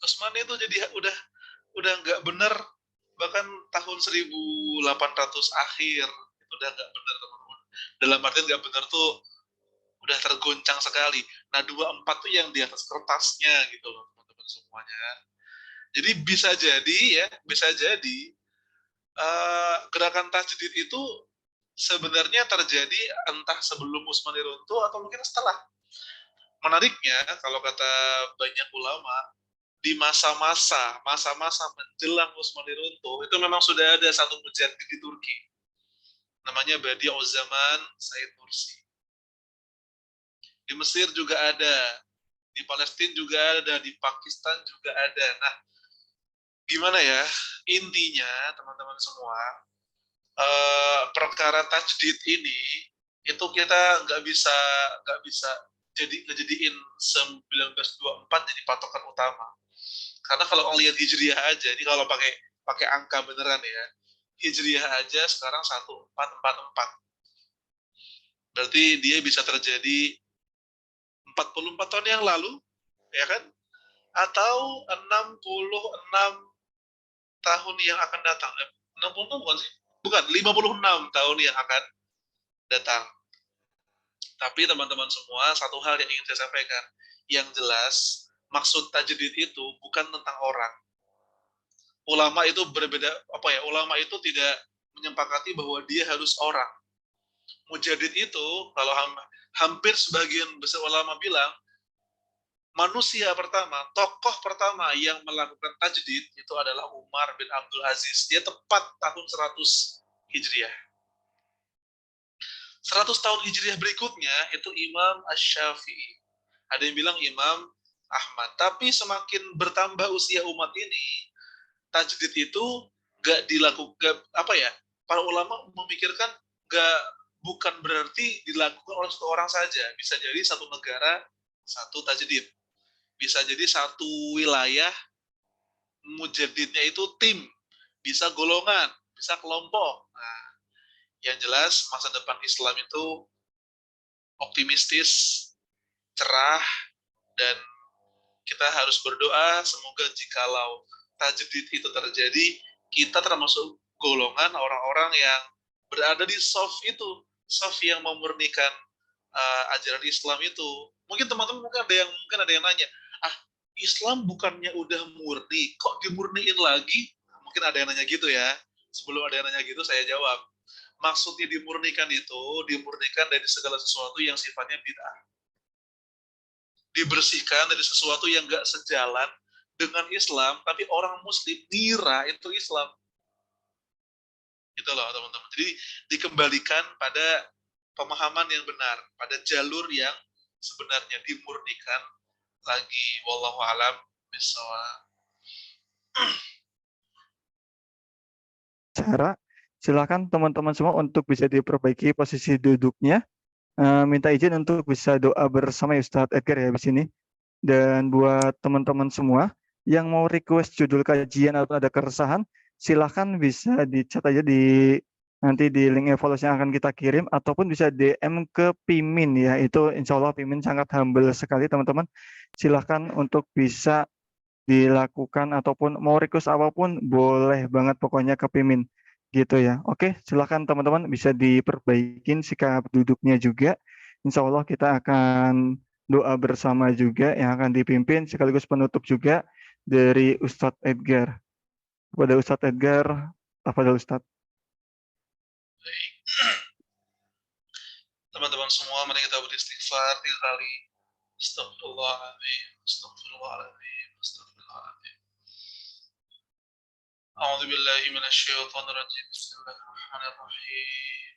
Utsmani itu jadi udah nggak benar, bahkan tahun 1800 akhir itu udah nggak benar, teman-teman. Dalam artian nggak benar tuh udah tergoncang sekali. Nah, 24 tuh yang di atas kertasnya gitu loh, teman-teman semuanya. Jadi bisa jadi gerakan tajdid itu sebenarnya terjadi entah sebelum Utsmani runtuh atau mungkin setelah. Menariknya, kalau kata banyak ulama, di masa-masa menjelang Utsmani runtuh, itu memang sudah ada satu mujaddid di Turki. Namanya Badi'uz Zaman Said Nursi. Di Mesir juga ada, di Palestina juga ada, di Pakistan juga ada. Nah, gimana ya, intinya teman-teman semua, perkara tajdid ini itu kita nggak bisa ngejadiin 1924 jadi patokan utama. Karena kalau lihat hijriah aja, ini kalau pakai angka beneran ya, hijriah aja sekarang 1444. Berarti dia bisa terjadi 44 tahun yang lalu, ya kan? Atau 66 tahun yang akan datang. 66 bukan sih? Bukan, 56 tahun yang akan datang. Tapi teman-teman semua, satu hal yang ingin saya sampaikan. Yang jelas, maksud tajdid itu bukan tentang orang. Ulama itu berbeda, ulama itu tidak menyepakati bahwa dia harus orang. Mujaddid itu, kalau hampir sebagian besar ulama bilang, manusia pertama, tokoh pertama yang melakukan tajdid itu adalah Umar bin Abdul Aziz. Dia tepat tahun 100 Hijriah. 100 tahun Hijriah berikutnya itu Imam Asy-Syafi'i. Ada yang bilang Imam Ahmad. Tapi semakin bertambah usia umat ini, tajdid itu gak dilakukan, para ulama memikirkan bukan berarti dilakukan oleh satu orang saja. Bisa jadi satu negara, satu tajdid. Bisa jadi satu wilayah, mujaddidnya itu tim, bisa golongan, bisa kelompok. Nah, yang jelas masa depan Islam itu optimistis, cerah, dan kita harus berdoa semoga jikalau tajdid itu terjadi, kita termasuk golongan orang-orang yang berada di saf itu, saf yang memurnikan ajaran Islam itu. Mungkin teman-teman mungkin ada yang nanya, Islam bukannya udah murni, kok dimurniin lagi? Mungkin ada yang nanya gitu ya. Sebelum ada yang nanya gitu, saya jawab. Maksudnya dimurnikan itu, dimurnikan dari segala sesuatu yang sifatnya bid'ah. Dibersihkan dari sesuatu yang gak sejalan dengan Islam, tapi orang Muslim ngira itu Islam. Gitu loh teman-teman. Jadi dikembalikan pada pemahaman yang benar, pada jalur yang sebenarnya dimurnikan lagi. Wallahu a'lam bishawab. Cara, silakan teman-teman semua untuk bisa diperbaiki posisi duduknya. Minta izin untuk bisa doa bersama Ustadz Edgar ya di sini. Dan buat teman-teman semua yang mau request judul kajian atau ada keresahan, silakan bisa di-chat aja nanti di link evaluasi yang akan kita kirim, ataupun bisa DM ke Pimin ya. Itu insya Allah Pimin sangat humble sekali teman-teman. Silakan untuk bisa dilakukan, ataupun mau request apapun boleh banget pokoknya ke Pimin gitu ya. Oke, silakan teman-teman bisa diperbaikin sikap duduknya juga. Insya Allah kita akan doa bersama juga yang akan dipimpin sekaligus penutup juga dari Ustadz Edgar. Kepada Ustadz Edgar, tafadhol Ustadz. Baik. Teman-teman semua, mari kita beristighfar 3 kali. Astagfirullahaladzim, astagfirullahaladzim, astagfirullahaladzim. A'udzu billahi minasyaitonir rajim. Bismillahirrahmanirrahim.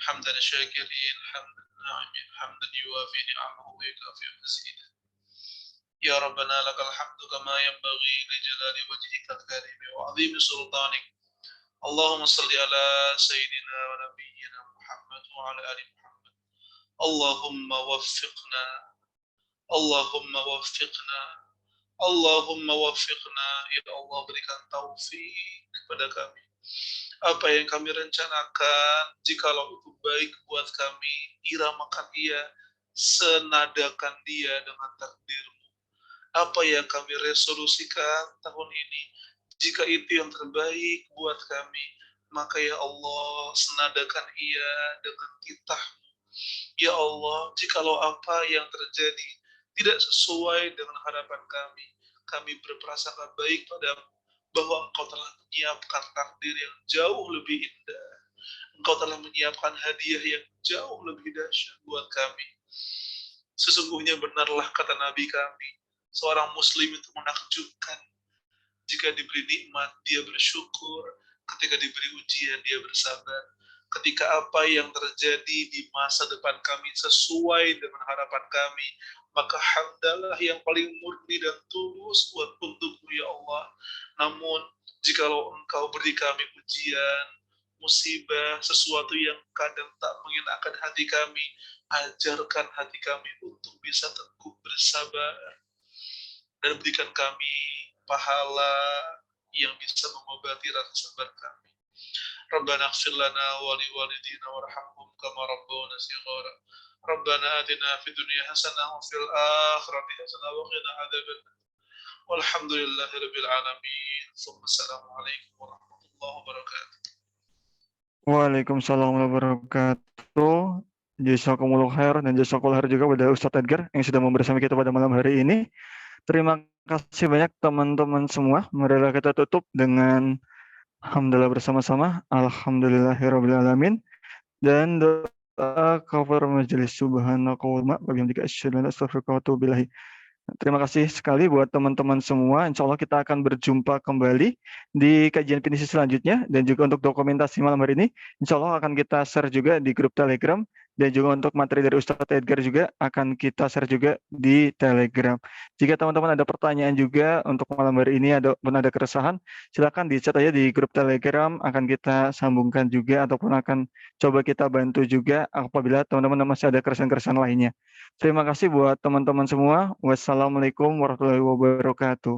Hamdan syakirin, hamdan na'imin, hamdan yuwafi ni'amahu wa yukafi mazidah. Ya Rabbana lakal hamdu kama yanbaghi li jalali wajhikal karim wa 'azimi sultanik. Allahumma salli ala sayyidina wa nabiyyina Muhammad wa ala ali Muhammad. Allahumma waffiqna, Allahumma waffiqna, Allahumma waffiqna. Ya Allah, berikan taufik kepada kami. Apa yang kami rencanakan, jikalau itu baik buat kami, iramakan dia, senadakan dia dengan takdir-Mu. Apa yang kami resolusikan tahun ini, jika itu yang terbaik buat kami, maka ya Allah, senadakan ia dengan titah-Mu. Ya Allah, jikalau apa yang terjadi tidak sesuai dengan harapan kami berprasangka baik padamu, bahwa Engkau telah menyiapkan takdir yang jauh lebih indah. Engkau telah menyiapkan hadiah yang jauh lebih dahsyat buat kami. Sesungguhnya benarlah kata Nabi kami, seorang muslim itu menakjubkan. Jika diberi nikmat, dia bersyukur. Ketika diberi ujian, dia bersabar. Ketika apa yang terjadi di masa depan kami sesuai dengan harapan kami, maka hamdalah yang paling murni dan tulus untukmu ya Allah. Namun, jikalau Engkau beri kami ujian, musibah, sesuatu yang kadang tak mengenakan hati kami, ajarkan hati kami untuk bisa teguh bersabar, dan berikan kami pahala yang bisa mengobati rasa sabar kami. Rabbana ighfir lana wa liwalidina warhamhum kama rabbawna shighara. Rabbana atina fid dunya hasanah wa fil akhirati hasanah wa qina adzabannar. Walhamdulillahirabbil alamin. Assalamualaikum warahmatullahi wabarakatuh. Waalaikumsalam warahmatullahi wabarakatuh. Jazakumullah khair dan jazakumullah khair juga pada Ustadz Edgar yang sudah bersama kita pada malam hari ini. Terima kasih banyak teman-teman semua. Marilah kita tutup dengan alhamdulillah bersama-sama. Alhamdulillahirabbil alamin. Dan doa kafar majelis subhanakallahumma wa bihamdika asyhadu an la ilaha illa anta astaghfiruka wa atubu ilaik. Terima kasih sekali buat teman-teman semua. Insya Allah kita akan berjumpa kembali di kajian pinisi selanjutnya. Dan juga untuk dokumentasi malam hari ini, insya Allah akan kita share juga di grup Telegram. Dan juga untuk materi dari Ustadz Edgar juga akan kita share juga di Telegram. Jika teman-teman ada pertanyaan juga untuk malam hari ini, ataupun ada keresahan, silakan di-chat aja di grup Telegram, akan kita sambungkan juga, ataupun akan coba kita bantu juga apabila teman-teman masih ada keresahan-keresahan lainnya. Terima kasih buat teman-teman semua. Wassalamualaikum warahmatullahi wabarakatuh.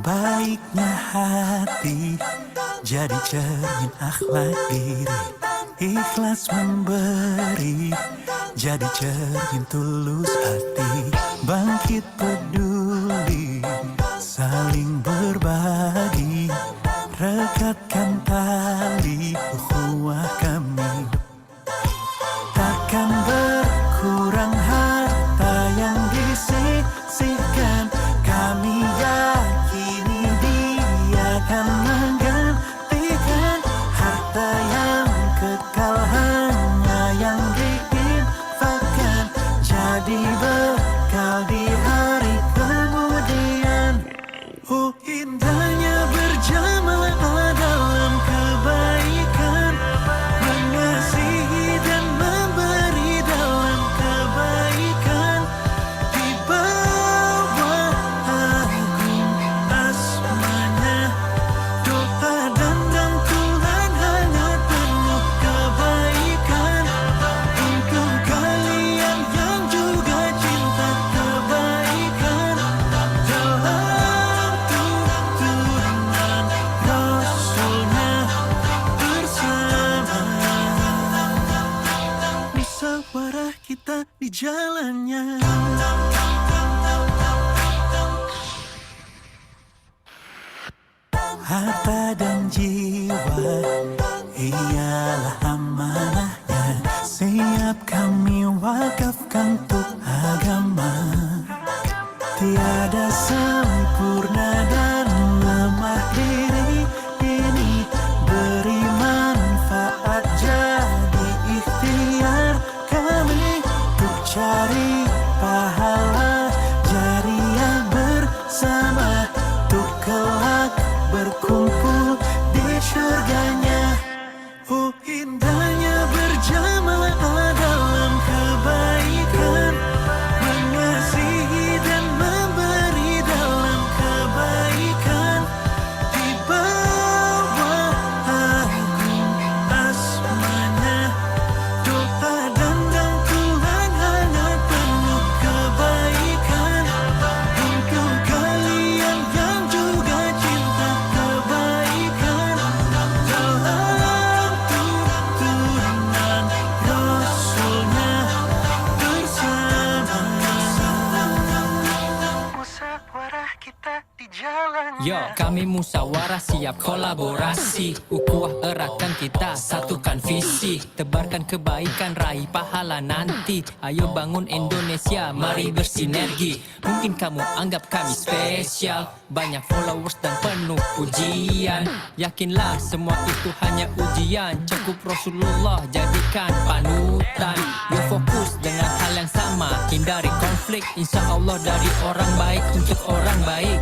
Baiknya hati jadi cermin akhlak diri, ikhlas memberi jadi cermin tulus hati, bangkit peduli saling berbagi, rekatkan tali ukhuwah kami, takkan berkurang harta yang disisihkan, kami yakini dia akan menggantikan harta yang kekal hanya yang diinfakkan, jadi bekal di hari kemudian. Oh indahnya berjamaah dalam kebaikan, mengasihi dan memberi dalam kebaikan, di bawah agung asmanya, doa dan dantulan hangat penuh kebaikan, untuk kalian yang juga cinta kebaikan, dalam Tuhan harta dan jiwa ialah amanahnya. Siap kami wakafkan untuk agama. Tiada sempurna dan lemah diri ini, beri manfaat jadi ikhtiar kami untuk cari pahala jariah bersama, untuk kelak berkumpul di surganya. Oh, indahnya berjamaah dalam kebaikan, mengasihi dan memberi dalam kebaikan, di bawah agung asmanya. Doa dan rangkulan hangat penuh kebaikan untuk kalian yang juga cinta kebaikan. Dalam tuntunan Rasulnya bersama, musyawarah kita di jalannya. Yo, kami musyawarah siap kolaborasi, ukhuwah eratkan kita, satukan visi, tebarkan kebaikan, raih pahala nanti. Ayo bangun Indonesia, mari bersinergi. Mungkin kamu anggap kami spesial, banyak followers dan penuh pujian. Yakinlah semua itu hanya ujian, cukup Rasulullah jadikan panutan. Yo fokus dengan hal yang sama, hindari konflik, insya Allah dari orang baik untuk orang baik.